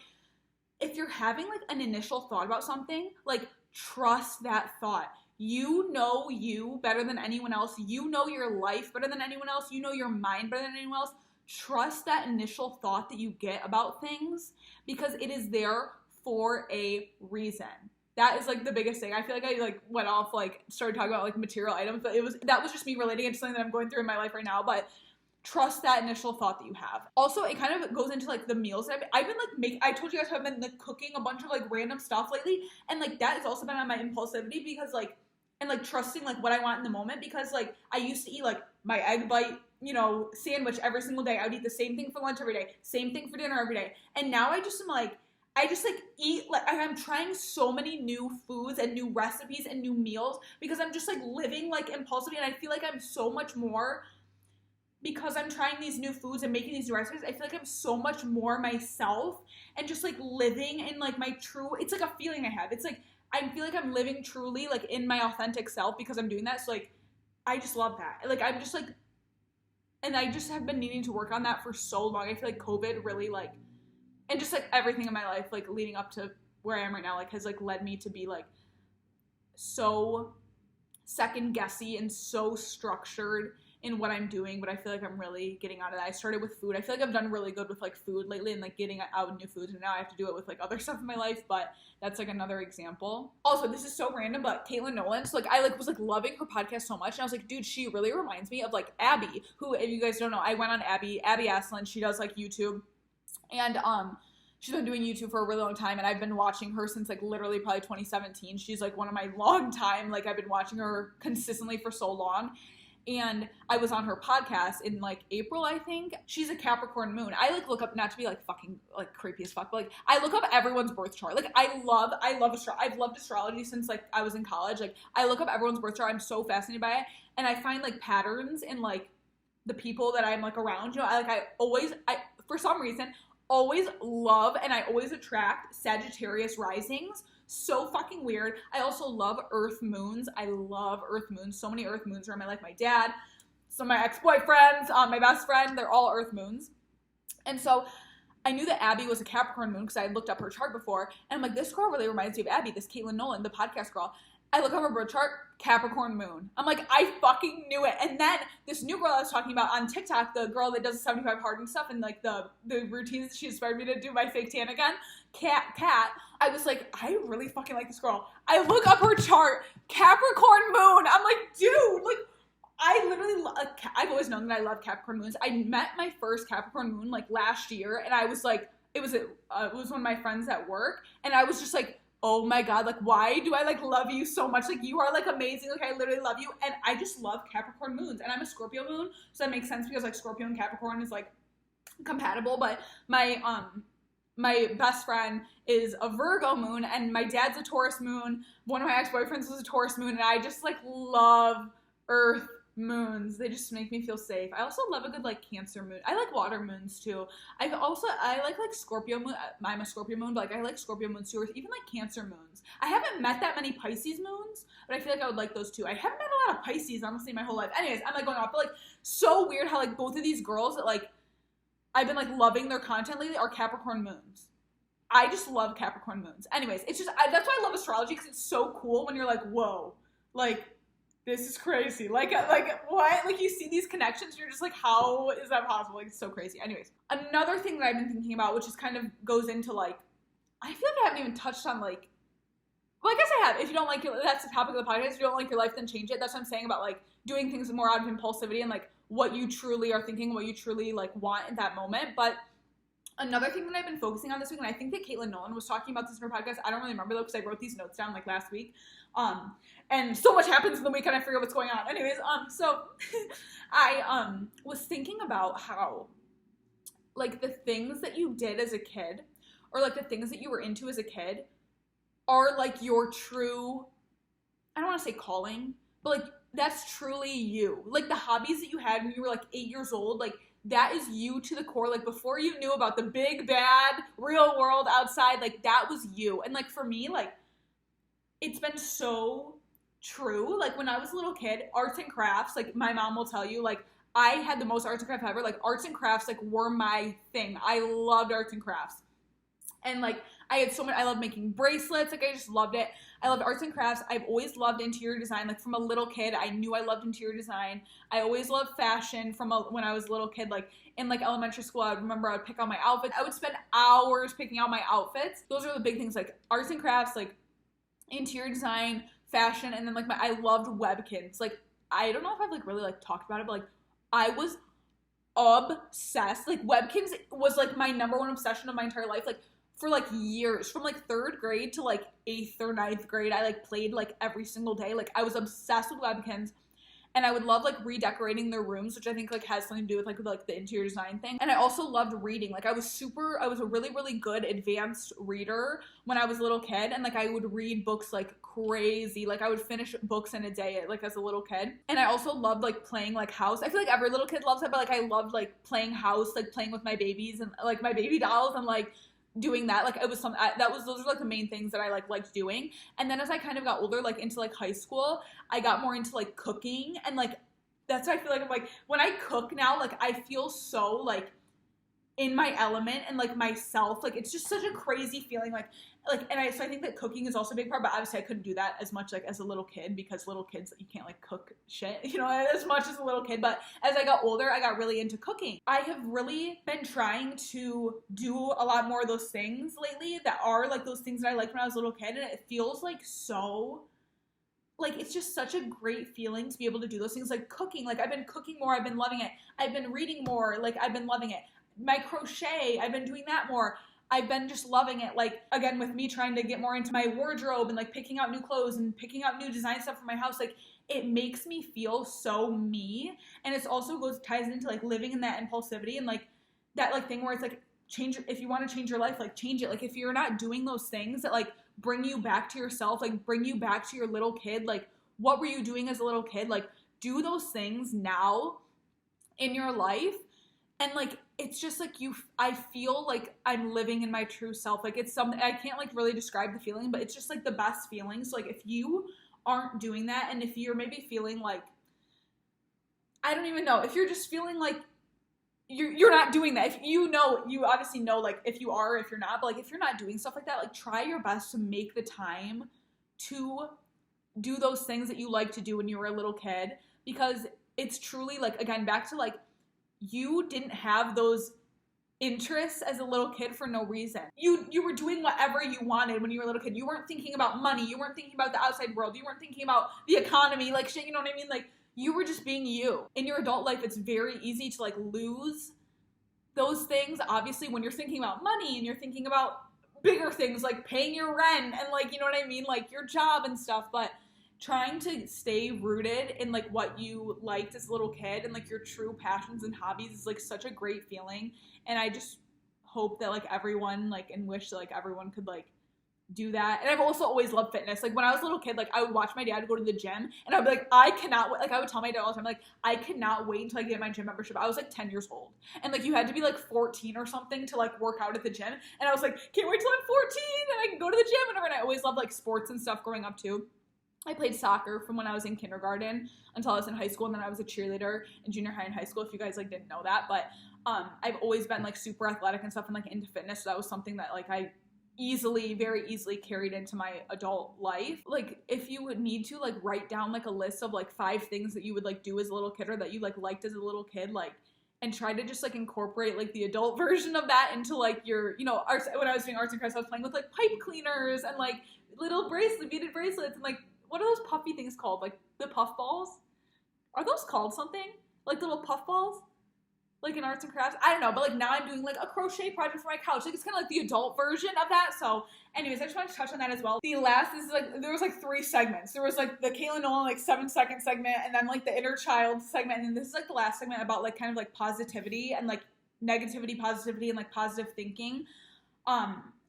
if you're having like an initial thought about something, like trust that thought. You know you better than anyone else. You know your life better than anyone else. You know your mind better than anyone else. Trust that initial thought that you get about things, because it is there for a reason. That is like the biggest thing. I feel like I like went off, like started talking about like material items, but that was just me relating it to something that I'm going through in my life right now. But trust that initial thought that you have. Also, it kind of goes into like the meals that I've been like I told you guys how I've been like cooking a bunch of like random stuff lately, and like that has also been on my impulsivity, because like, and like trusting like what I want in the moment, because like I used to eat like my egg bite, you know, sandwich every single day. I would eat the same thing for lunch every day, same thing for dinner every day. And now I just am like, I just like eat, like I'm trying so many new foods and new recipes and new meals, because I'm just like living like impulsively, and I feel like I'm so much more, because I'm trying these new foods and making these new recipes, I feel like I'm so much more myself and just like living in like my true, it's like a feeling I have. It's like, I feel like I'm living truly like in my authentic self because I'm doing that. So like, I just love that. Like, I'm just like, and I just have been needing to work on that for so long. I feel like COVID really like, and just like everything in my life, like leading up to where I am right now, like has like led me to be like so second guessy and so structured in what I'm doing, but I feel like I'm really getting out of that. I started with food. I feel like I've done really good with like food lately and like getting out new foods, and now I have to do it with like other stuff in my life, but that's like another example. Also, this is so random, but Caitlin Nolan, so like I like was like loving her podcast so much, and I was like, dude, she really reminds me of like Abby, who, if you guys don't know, I went on Abby Aslin. She does like YouTube, and she's been doing YouTube for a really long time, and I've been watching her since like literally probably 2017. She's like one of my long time, like I've been watching her consistently for so long. And I was on her podcast in like April, I think. She's a Capricorn moon. I like look up, not to be like fucking like creepy as fuck, but like I look up everyone's birth chart. Like I've loved astrology since like I was in college. Like I look up everyone's birth chart. I'm so fascinated by it, and I find like patterns in like the people that I'm like around. You know, I for some reason always love and I always attract Sagittarius risings. So fucking weird. I also love earth moons. I love earth moons. So many earth moons are in my life. My dad, some of my ex-boyfriends, my best friend, they're all earth moons. And so I knew that Abby was a Capricorn moon because I had looked up her chart before. And I'm like, this girl really reminds me of Abby, this Caitlin Nolan, the podcast girl. I look up her birth chart, Capricorn moon. I'm like, I fucking knew it. And then this new girl I was talking about on TikTok, the girl that does 75 hard and stuff, and like the routines she inspired me to do my fake tan again, Kat, I was like, I really fucking like this girl. I look up her chart, Capricorn moon. I'm like, dude, like, I literally, I've always known that I love Capricorn moons. I met my first Capricorn moon like last year, and I was like, it was one of my friends at work, and I was just like, oh my God, like, why do I, like, love you so much? Like, you are, like, amazing. Like, I literally love you. And I just love Capricorn moons. And I'm a Scorpio moon, so that makes sense because, like, Scorpio and Capricorn is, like, compatible. But my best friend is a Virgo moon, and my dad's a Taurus moon. One of my ex-boyfriends was a Taurus moon, and I just, like, love Earth moons. They just make me feel safe. I also love a good, like, Cancer moon. I like water moons too. I like Scorpio moon. I'm a Scorpio moon, but like I like Scorpio moons too, or even like Cancer moons. I haven't met that many Pisces moons, but I feel like I would like those too. I haven't met a lot of Pisces honestly my whole life. Anyways, I'm like going off, but like so weird how like both of these girls that like I've been like loving their content lately are Capricorn moons. I just love Capricorn moons. Anyways, it's just that's why I love astrology, because it's so cool when you're like, whoa, like this is crazy. Like what? Like you see these connections and you're just like, how is that possible? Like it's so crazy. Anyways, another thing that I've been thinking about, which is kind of goes into like, I feel like I haven't even touched on like, well, I guess I have. If you don't like it, that's the topic of the podcast. If you don't like your life, then change it. That's what I'm saying about like doing things more out of impulsivity and like what you truly are thinking, what you truly like want in that moment. But another thing that I've been focusing on this week, and I think that Caitlin Nolan was talking about this in her podcast. I don't really remember though because I wrote these notes down like last week. And so much happens in the week and I forget what's going on. Anyways, so I was thinking about how like the things that you did as a kid, or like the things that you were into as a kid, are like your true, I don't want to say calling, but like that's truly you. Like the hobbies that you had when you were like 8 years old, like that is you to the core. Like before you knew about the big bad real world outside, like that was you. And like for me, like it's been so true. Like when I was a little kid, arts and crafts, like my mom will tell you, like I had the most arts and crafts ever. Like arts and crafts like were my thing. I loved arts and crafts. And like I had so much, I loved making bracelets. Like I just loved it. I loved arts and crafts. I've always loved interior design. Like from a little kid, I knew I loved interior design. I always loved fashion when I was a little kid. Like in like elementary school, I remember I would pick out my outfits. I would spend hours picking out my outfits. Those are the big things, like arts and crafts, like interior design, fashion, and then like I loved Webkinz. Like I don't know if I've like really like talked about it, but like I was obsessed. Like Webkinz was like my number one obsession of my entire life. Like for like years, from like 3rd grade to like 8th or 9th grade, I like played like every single day. Like I was obsessed with Webkinz. And I would love like redecorating their rooms, which I think like has something to do with like the interior design thing. And I also loved reading. Like I was a really, really good advanced reader when I was a little kid. And like I would read books like crazy. Like I would finish books in a day like as a little kid. And I also loved like playing like house. I feel like every little kid loves that, but like I loved like playing house, like playing with my babies and like my baby dolls and like doing that. Like it was those are like the main things that I like liked doing. And then as I kind of got older, like into like high school, I got more into like cooking, and like that's what I feel like. I'm like when I cook now, like I feel so like in my element and like myself. Like it's just such a crazy feeling. So I think that cooking is also a big part, but obviously I couldn't do that as much like as a little kid, because little kids, you can't like cook shit, you know, as much as a little kid. But as I got older, I got really into cooking. I have really been trying to do a lot more of those things lately that are like those things that I liked when I was a little kid, and it feels like so, like it's just such a great feeling to be able to do those things, like cooking. Like I've been cooking more, I've been loving it. I've been reading more, like I've been loving it. My crochet, I've been doing that more. I've been just loving it. Like, again, with me trying to get more into my wardrobe and like picking out new clothes and picking out new design stuff for my house, like it makes me feel so me. And it's also ties into like living in that impulsivity and like that like thing where it's like if you want to change your life, like change it. Like if you're not doing those things that like bring you back to yourself, like bring you back to your little kid, like what were you doing as a little kid? Like do those things now in your life. And like it's just like I feel like I'm living in my true self. Like it's something I can't like really describe the feeling, but it's just like the best feeling. So like if you aren't doing that, and if you're maybe feeling like, I don't even know, if you're just feeling like you're not doing that, if you obviously know like if you are, if you're not, but like if you're not doing stuff like that, like try your best to make the time to do those things that you like to do when you were a little kid, because it's truly like, again, back to like, you didn't have those interests as a little kid for no reason. You were doing whatever you wanted when you were a little kid. You weren't thinking about money. You weren't thinking about the outside world. You weren't thinking about the economy, like shit, you know what I mean? Like you were just being you. In your adult life, it's very easy to like lose those things, obviously, when you're thinking about money and you're thinking about bigger things like paying your rent and like, you know what I mean? Like your job and stuff, but trying to stay rooted in like what you liked as a little kid and like your true passions and hobbies is like such a great feeling. And I just hope that like everyone like and wish that like everyone could like do that. And I've also always loved fitness. Like when I was a little kid, like I would watch my dad go to the gym and I'd be like, I cannot wait. Like I would tell my dad all the time, like, I cannot wait until I get my gym membership. I was like 10 years old. And like you had to be like 14 or something to like work out at the gym. And I was like, can't wait till I'm 14 and I can go to the gym. And I always loved like sports and stuff growing up too. I played soccer from when I was in kindergarten until I was in high school, and then I was a cheerleader in junior high and high school, if you guys like didn't know that. But I've always been like super athletic and stuff and like into fitness, so that was something that like I very easily carried into my adult life. Like if you would need to like write down like a list of like 5 things that you would like do as a little kid or that you like liked as a little kid, like, and try to just like incorporate like the adult version of that into like your, you know, arts. When I was doing arts and crafts, I was playing with like pipe cleaners and like little beaded bracelets and like, what are those puffy things called? Like the puff balls? Are those called something? Like little puff balls? Like in arts and crafts? I don't know, but like now I'm doing like a crochet project for my couch. Like it's kind of like the adult version of that. So anyways, I just wanted to touch on that as well. The last is like, there was like 3 segments. There was like the Kayla Nolan like 7-second segment, and then like the inner child segment. And then this is like the last segment about like kind of like positivity and like negativity, positivity, and like positive thinking.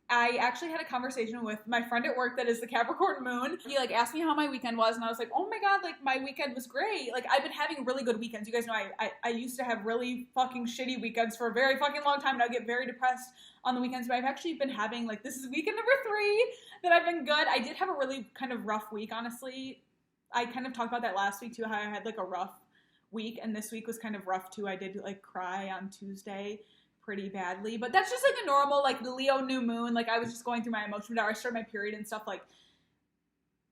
I actually had a conversation with my friend at work that is the Capricorn moon. He like asked me how my weekend was, and I was like, oh my god, like my weekend was great. Like I've been having really good weekends. You guys know I used to have really fucking shitty weekends for a very fucking long time, and I'd get very depressed on the weekends, but I've actually been having like, this is weekend number 3 that I've been good. I did have a really kind of rough week, honestly. I kind of talked about that last week too, how I had like a rough week, and this week was kind of rough too. I did like cry on Tuesday pretty badly, but that's just like a normal like the Leo new moon. Like I was just going through my emotional hour. I started my period and stuff, like,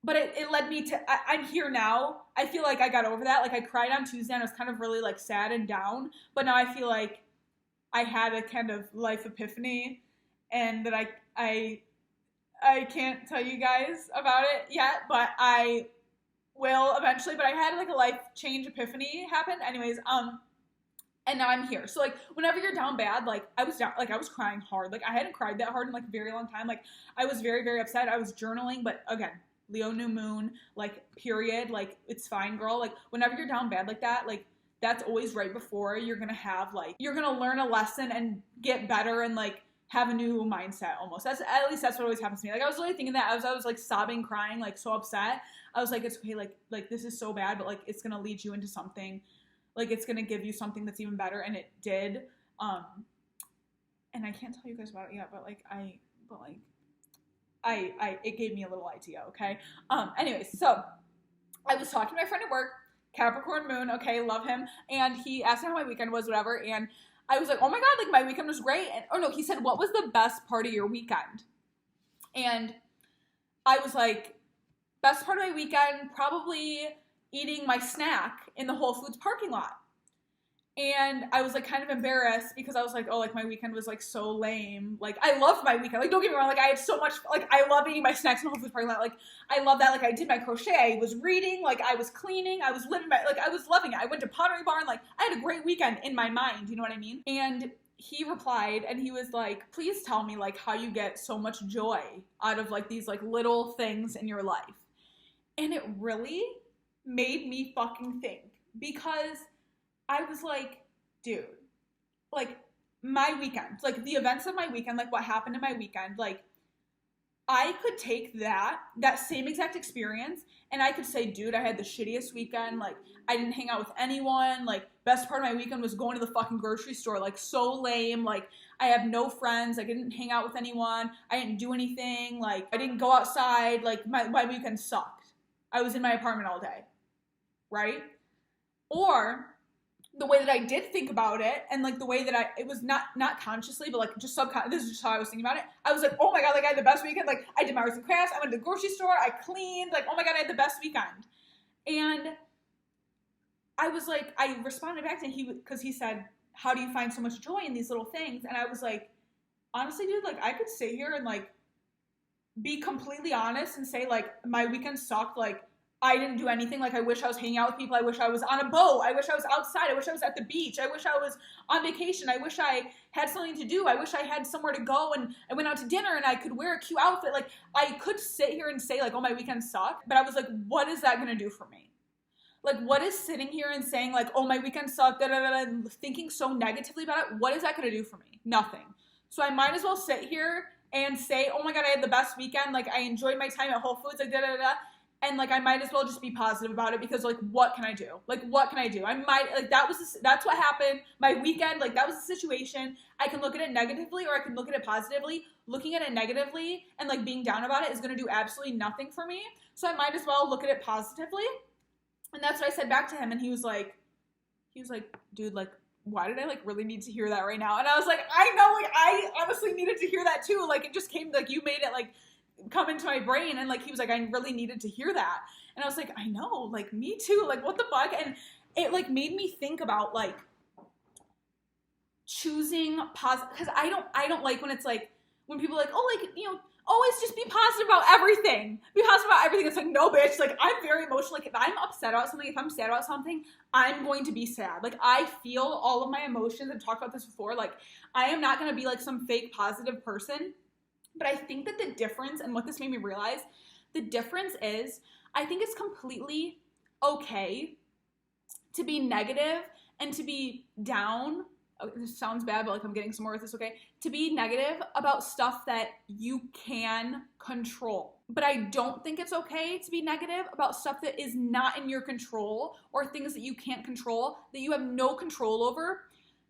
but it led me to I'm here now. I feel like I got over that. Like I cried on Tuesday and I was kind of really like sad and down, but now I feel like I had a kind of life epiphany, and that I can't tell you guys about it yet, but I will eventually. But I had like a life change epiphany happen anyways. And now I'm here. So like whenever you're down bad, like I was down, like I was crying hard. Like I hadn't cried that hard in like a very long time. Like I was very, very upset. I was journaling, but again, Leo new moon, like period, like it's fine, girl. Like whenever you're down bad like that, like that's always right before you're gonna have like, you're gonna learn a lesson and get better and like have a new mindset almost. That's, at least that's what always happens to me. Like I was really thinking that I was like sobbing, crying, like so upset. I was like, it's okay, like this is so bad, but like it's gonna lead you into something. Like it's gonna give you something that's even better, and it did. And I can't tell you guys about it yet, but it gave me a little idea, okay? Anyways, so I was talking to my friend at work, Capricorn moon, okay, love him, and he asked me how my weekend was, whatever, and I was like, oh my god, like my weekend was great, and oh no, he said, what was the best part of your weekend? And I was like, best part of my weekend, probably eating my snack in the Whole Foods parking lot. And I was like kind of embarrassed because I was like, oh, like my weekend was like so lame. Like I loved my weekend. Like don't get me wrong, like I had so much, like I love eating my snacks in the Whole Foods parking lot. Like I love that. Like I did my crochet, I was reading, like I was cleaning, I was living my, like I was loving it. I went to Pottery Barn, like I had a great weekend in my mind, you know what I mean? And he replied and he was like, please tell me like how you get so much joy out of like these like little things in your life. And it really made me fucking think, because I was like, dude, like my weekend, like the events of my weekend, like what happened in my weekend, like I could take that same exact experience and I could say, dude, I had the shittiest weekend. Like I didn't hang out with anyone. Like best part of my weekend was going to the fucking grocery store. Like so lame. Like I have no friends. Like I didn't hang out with anyone. I didn't do anything. Like I didn't go outside. Like my weekend sucked. I was in my apartment all day. Right? Or the way that I did think about it, and like the way that it was not consciously, but like just this is just how I was thinking about it. I was like, oh my god, like I had the best weekend. Like I did my arts and crafts. I went to the grocery store. I cleaned. Like, oh my god, I had the best weekend. And I was like, I responded back to him because he said, how do you find so much joy in these little things? And I was like, honestly, dude, like I could sit here and like be completely honest and say like my weekend sucked. Like I didn't do anything. Like, I wish I was hanging out with people. I wish I was on a boat. I wish I was outside. I wish I was at the beach. I wish I was on vacation. I wish I had something to do. I wish I had somewhere to go, and I went out to dinner and I could wear a cute outfit. Like, I could sit here and say, like, oh, my weekends suck. But I was like, what is that going to do for me? Like, what is sitting here and saying, like, oh, my weekend sucked, da, da, da, and thinking so negatively about it, what is that going to do for me? Nothing. So I might as well sit here and say, oh my God, I had the best weekend. Like, I enjoyed my time at Whole Foods, like, da, da, da, da. And, like, I might as well just be positive about it because, like, what can I do? Like, what can I do? I might, like, that's what happened. My weekend, like, that was the situation. I can look at it negatively or I can look at it positively. Looking at it negatively and, like, being down about it is going to do absolutely nothing for me. So I might as well look at it positively. And that's what I said back to him. And he was like, dude, like, why did I, like, really need to hear that right now? And I was like, I know, like, I honestly needed to hear that too. Like, it just came, like, you made it, like, come into my brain. And, like, he was like, I really needed to hear that. And I was like, I know, like, me too. Like, what the fuck? And it, like, made me think about, like, choosing positive, because I don't like when it's, like, when people are like, oh, like, you know, always just be positive about everything. Be positive about everything. It's like, no, bitch. Like, I'm very emotional. Like, if I'm upset about something, if I'm sad about something, I'm going to be sad. Like, I feel all of my emotions. I've talked about this before. Like, I am not going to be, like, some fake positive person. But I think that the difference, and what this made me realize, the difference is, I think it's completely okay to be negative and to be down. Oh, this sounds bad, but, like, I'm getting somewhere with this, okay? To be negative about stuff that you can control. But I don't think it's okay to be negative about stuff that is not in your control or things that you can't control, that you have no control over,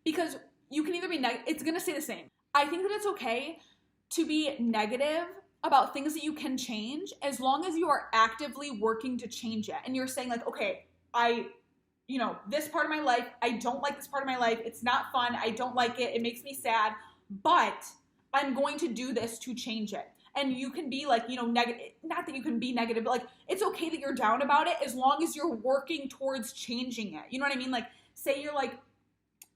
because you can either be negative, it's going to stay the same. I think that it's okay to be negative about things that you can change as long as you are actively working to change it. And you're saying, like, okay, you know, this part of my life, I don't like this part of my life. It's not fun. I don't like it. It makes me sad, but I'm going to do this to change it. And you can be, like, you know, negative, not that you can be negative, but, like, it's okay that you're down about it as long as you're working towards changing it. You know what I mean? Like, say you're, like,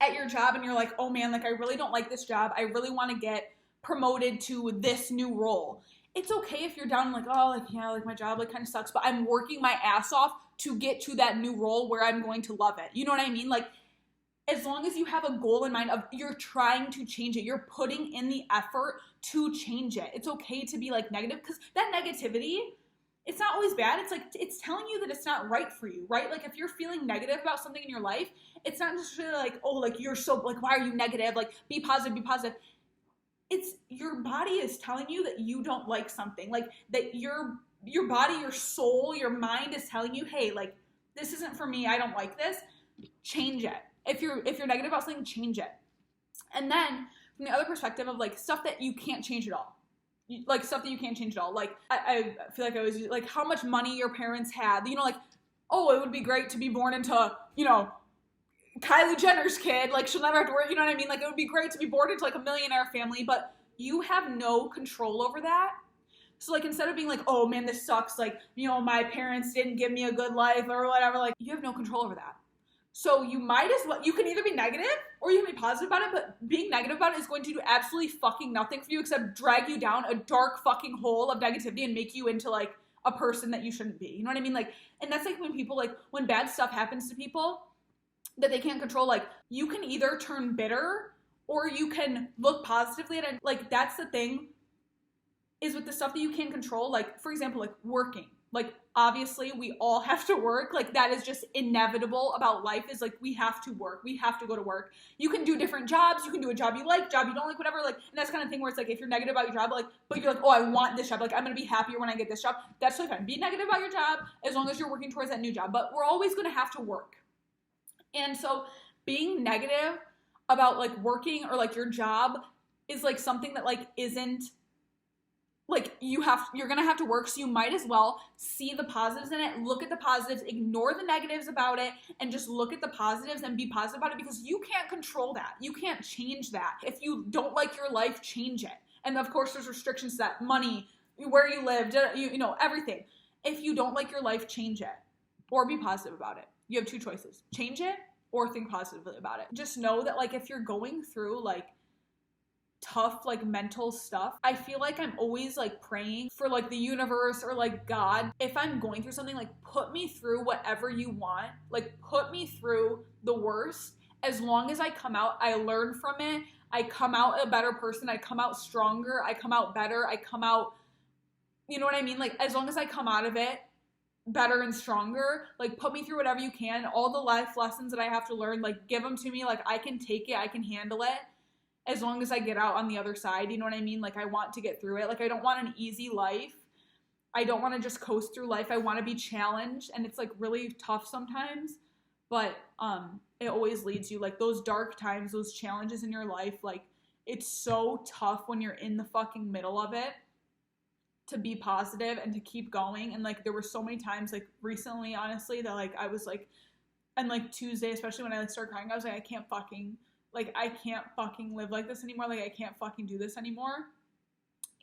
at your job and you're like, oh man, like, I really don't like this job. I really want to get promoted to this new role. It's okay if you're down, like, oh, like, yeah, like, my job, like, kind of sucks, but I'm working my ass off to get to that new role where I'm going to love it. You know what I mean? Like, as long as you have a goal in mind of you're trying to change it, you're putting in the effort to change it. It's okay to be, like, negative, because that negativity, it's not always bad. It's like, it's telling you that it's not right for you, right? Like, if you're feeling negative about something in your life, it's not necessarily like, oh, like, you're so, like, why are you negative? Like, be positive, be positive. It's your body is telling you that you don't like something, like, that your body, your soul, your mind is telling you, hey, like, this isn't for me. I don't like this. Change it. If you're negative about something, change it. And then from the other perspective of, like, stuff that you can't change at all, like, stuff that you can't change at all. Like, I feel like I was, like, how much money your parents had, you know, like, oh, it would be great to be born into, you know, Kylie Jenner's kid, like, she'll never have to worry, you know what I mean? Like, it would be great to be born into, like, a millionaire family, but you have no control over that. So, like, instead of being like, oh man, this sucks, like, you know, my parents didn't give me a good life or whatever, like, you have no control over that. So you might as well, you can either be negative or you can be positive about it, but being negative about it is going to do absolutely fucking nothing for you except drag you down a dark fucking hole of negativity and make you into, like, a person that you shouldn't be. You know what I mean? Like, and that's like when people, like, when bad stuff happens to people that they can't control, like, you can either turn bitter or you can look positively at it. Like, that's the thing, is with the stuff that you can't control, like, for example, like, working. Like, obviously, we all have to work. Like, that is just inevitable about life, is, like, we have to work. We have to go to work. You can do different jobs. You can do a job you like, job you don't like, whatever. Like, and that's kind of thing where it's like, if you're negative about your job, like, but you're like, oh, I want this job. Like, I'm going to be happier when I get this job. That's totally fine. Be negative about your job as long as you're working towards that new job. But we're always going to have to work. And so being negative about, like, working or, like, your job is, like, something that, like, isn't, like, you're going to have to work, so you might as well see the positives in it, look at the positives, ignore the negatives about it, and just look at the positives and be positive about it, because you can't control that. You can't change that. If you don't like your life, change it. And of course, there's restrictions to that. Money, where you live, you know, everything. If you don't like your life, change it. Or be positive about it. You have two choices. Change it or think positively about it. Just know that, like, if you're going through, like, tough, like, mental stuff, I feel like I'm always, like, praying for, like, the universe or, like, God. If I'm going through something, like, put me through whatever you want. Like, put me through the worst. As long as I come out, I learn from it. I come out a better person. I come out stronger. I come out better. I come out, you know what I mean? Like, as long as I come out of it better and stronger, like, put me through whatever you can. All the life lessons that I have to learn, like, give them to me. Like, I can take it. I can handle it. As long as I get out on the other side, you know what I mean? Like, I want to get through it. Like, I don't want an easy life. I don't want to just coast through life. I want to be challenged, and it's, like, really tough sometimes. But it always leads you, like, those dark times, those challenges in your life, like, it's so tough when you're in the fucking middle of it to be positive and to keep going. And, like, there were so many times, like, recently, honestly, that, like, I was, like, and, like, Tuesday, especially when I, like, started crying, I was like, I can't fucking live like this anymore. Like, I can't fucking do this anymore.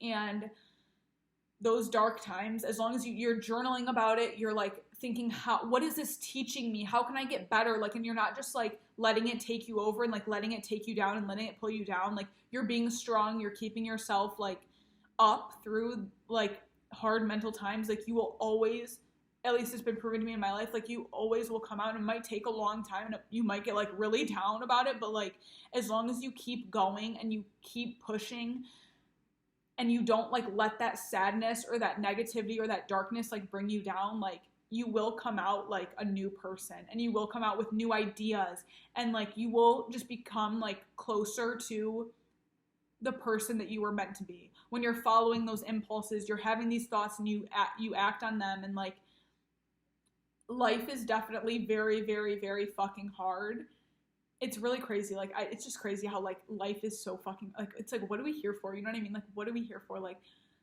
And those dark times, as long as you're journaling about it, you're, like, thinking, what is this teaching me? How can I get better? Like, and you're not just, like, letting it take you over and, like, letting it take you down and letting it pull you down. Like, you're being strong. You're keeping yourself, like, up through, like, hard mental times. Like, you will always, at least it's been proven to me in my life, like, you always will come out, and it might take a long time and you might get, like, really down about it, but, like, as long as you keep going and you keep pushing and you don't, like, let that sadness or that negativity or that darkness, like, bring you down, like, you will come out, like, a new person, and you will come out with new ideas, and, like, you will just become, like, closer to the person that you were meant to be. When you're following those impulses, you're having these thoughts, and you act on them, and, like, life is definitely very, very, very fucking hard. It's really crazy. Like, it's just crazy how, like, life is so fucking, like, it's like, what are we here for? You know what I mean? Like, what are we here for? Like,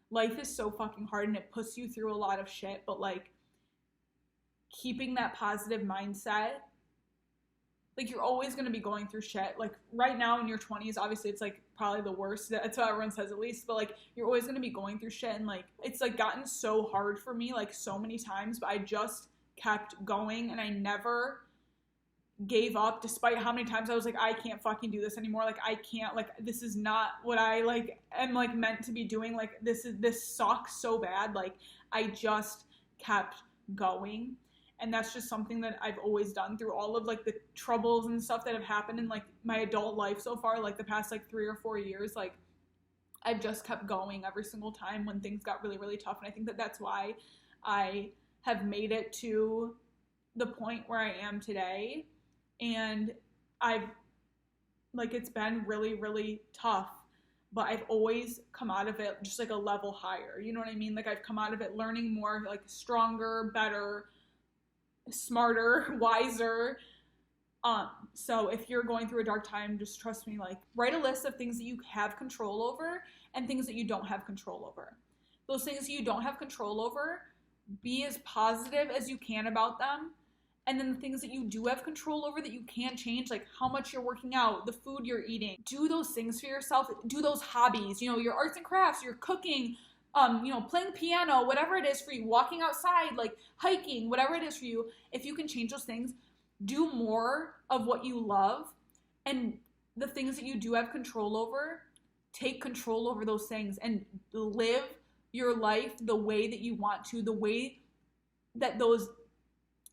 life is so fucking hard, and it puts you through a lot of shit, but, like, keeping that positive mindset, like, you're always going to be going through shit. Like, right now in your 20s, obviously it's, like, probably the worst. That's what everyone says, at least. But, like, you're always going to be going through shit. And, like, it's, like, gotten so hard for me, like, so many times. But I just kept going. And I never gave up, despite how many times I was like, I can't fucking do this anymore. Like, I can't. Like, this is not what I, like, am, like, meant to be doing. Like, this sucks so bad. Like, I just kept going. And that's just something that I've always done through all of, like, the troubles and stuff that have happened in, like, my adult life so far, like, the past, like, 3 or 4 years. Like, I've just kept going every single time when things got really, really tough. And I think that that's why I have made it to the point where I am today. And I've, like, it's been really, really tough. But I've always come out of it just, like, a level higher. You know what I mean? Like, I've come out of it learning more, like, stronger, better, smarter, wiser. So if you're going through a dark time, just trust me, like, write a list of things that you have control over and things that you don't have control over. Those things that you don't have control over, be as positive as you can about them. And then the things that you do have control over that you can't change, like how much you're working out, the food you're eating, do those things for yourself. Do those hobbies, you know, your arts and crafts, your cooking, you know, playing piano, whatever it is for you, walking outside, like hiking, whatever it is for you. If you can change those things, do more of what you love, and the things that you do have control over, take control over those things and live your life the way that you want to, the way that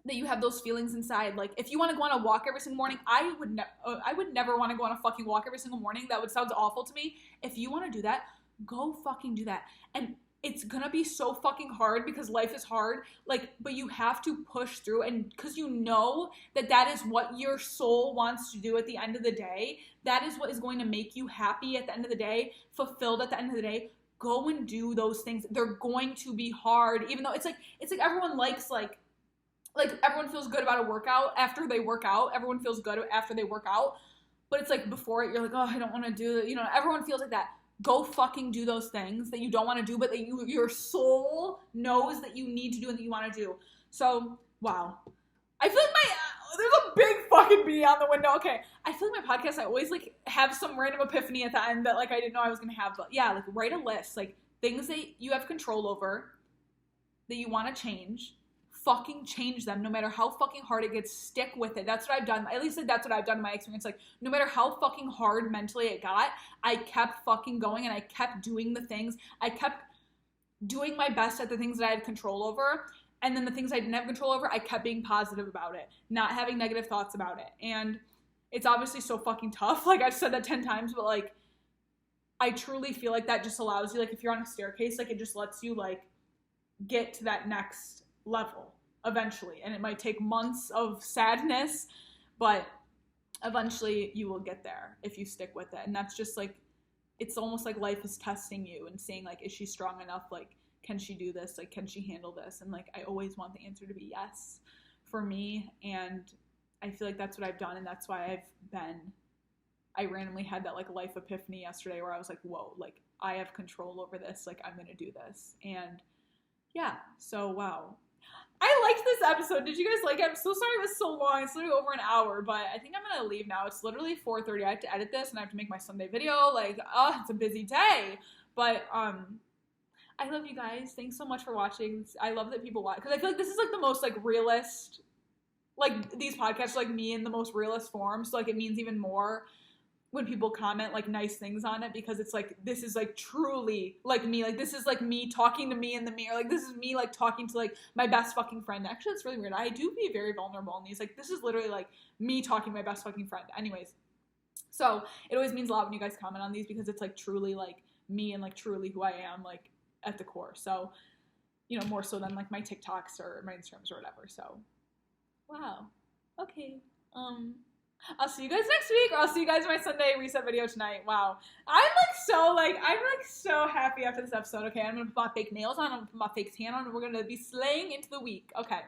you have those feelings inside. Like, if you want to go on a walk every single morning, I would never want to go on a fucking walk every single morning. That would sound awful to me. If you want to do that, go fucking do that. And it's gonna be so fucking hard because life is hard, like, but you have to push through, and because you know that that is what your soul wants to do at the end of the day. That is what is going to make you happy at the end of the day, fulfilled at the end of the day. Go and do those things. They're going to be hard, even though it's like everyone likes, like everyone feels good about a workout after they work out. Everyone feels good after they work out, but it's like before it, you're like, oh, I don't want to do it. You know, everyone feels like that. Go fucking do those things that you don't want to do, but that your soul knows that you need to do and that you want to do. So, wow. I feel like there's a big fucking bee on the window. Okay. I feel like my podcast, I always, like, have some random epiphany at the end that, like, I didn't know I was going to have. But yeah, like, write a list. Like, things that you have control over, that you want to change. fucking change them no matter how fucking hard it gets. Stick with it. That's what I've done. At least like that's what I've done in my experience. Like no matter how fucking hard mentally it got, I kept fucking going and I kept doing the things. I kept doing my best at the things that I had control over. And then the things I didn't have control over, I kept being positive about it, not having negative thoughts about it. And it's obviously so fucking tough. Like I've said that 10 times, but like I truly feel like that just allows you, like if you're on a staircase, like it just lets you like get to that next level eventually. And it might take months of sadness, but eventually you will get there if you stick with it. And that's just like, it's almost like life is testing you and saying like, is she strong enough? Like, can she do this? Like, can she handle this? And like, I always want the answer to be yes for me. And I feel like that's what I've done. And that's why I randomly had that like life epiphany yesterday where I was like, whoa, like I have control over this. Like I'm going to do this. And yeah, so wow. I liked this episode. Did you guys like it? I'm so sorry it was so long. It's literally over an hour, but I think I'm going to leave now. It's literally 4:30. I have to edit this and I have to make my Sunday video. Like, it's a busy day. But, I love you guys. Thanks so much for watching. I love that people watch, because I feel like this is like the most like realist, like these podcasts are like me in the most realist form. So like it means even more when people comment like nice things on it, because it's like, this is like truly like me. Like this is like me talking to me in the mirror. Like this is me like talking to like my best fucking friend. Actually, it's really weird. I do be very vulnerable in these. Like this is literally like me talking to my best fucking friend. Anyways, so it always means a lot when you guys comment on these, because it's like truly like me and like truly who I am like at the core. So, you know, more so than like my TikToks or my Instagrams or whatever. So, wow. Okay. I'll see you guys next week, or I'll see you guys in my Sunday reset video tonight. Wow. I'm so happy after this episode. Okay, I'm gonna put my fake nails on, I'm gonna put my fake tan on, and we're gonna be slaying into the week. Okay.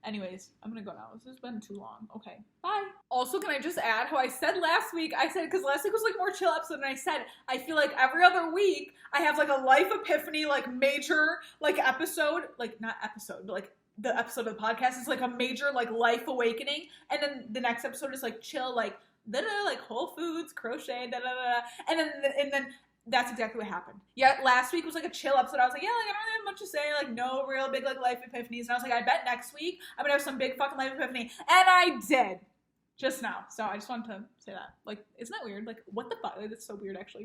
Anyways, I'm gonna go now. This has been too long. Okay, bye. Also, can I just add how I said last week, because last week was like more chill episode, and I said, I feel like every other week, I have like a life epiphany, like major, like episode, like not episode, but like the episode of the podcast is like a major like life awakening, and then the next episode is like chill, like like Whole Foods, crochet, and then that's exactly what happened. Yeah, last week was like a chill episode. I was like, yeah, like I don't really have much to say, like no real big like life epiphanies, and I was like, I bet next week I'm gonna have some big fucking life epiphany, and I did just now. So I just wanted to say that. Like, isn't that weird? Like, what the fuck? Like, that's so weird, actually.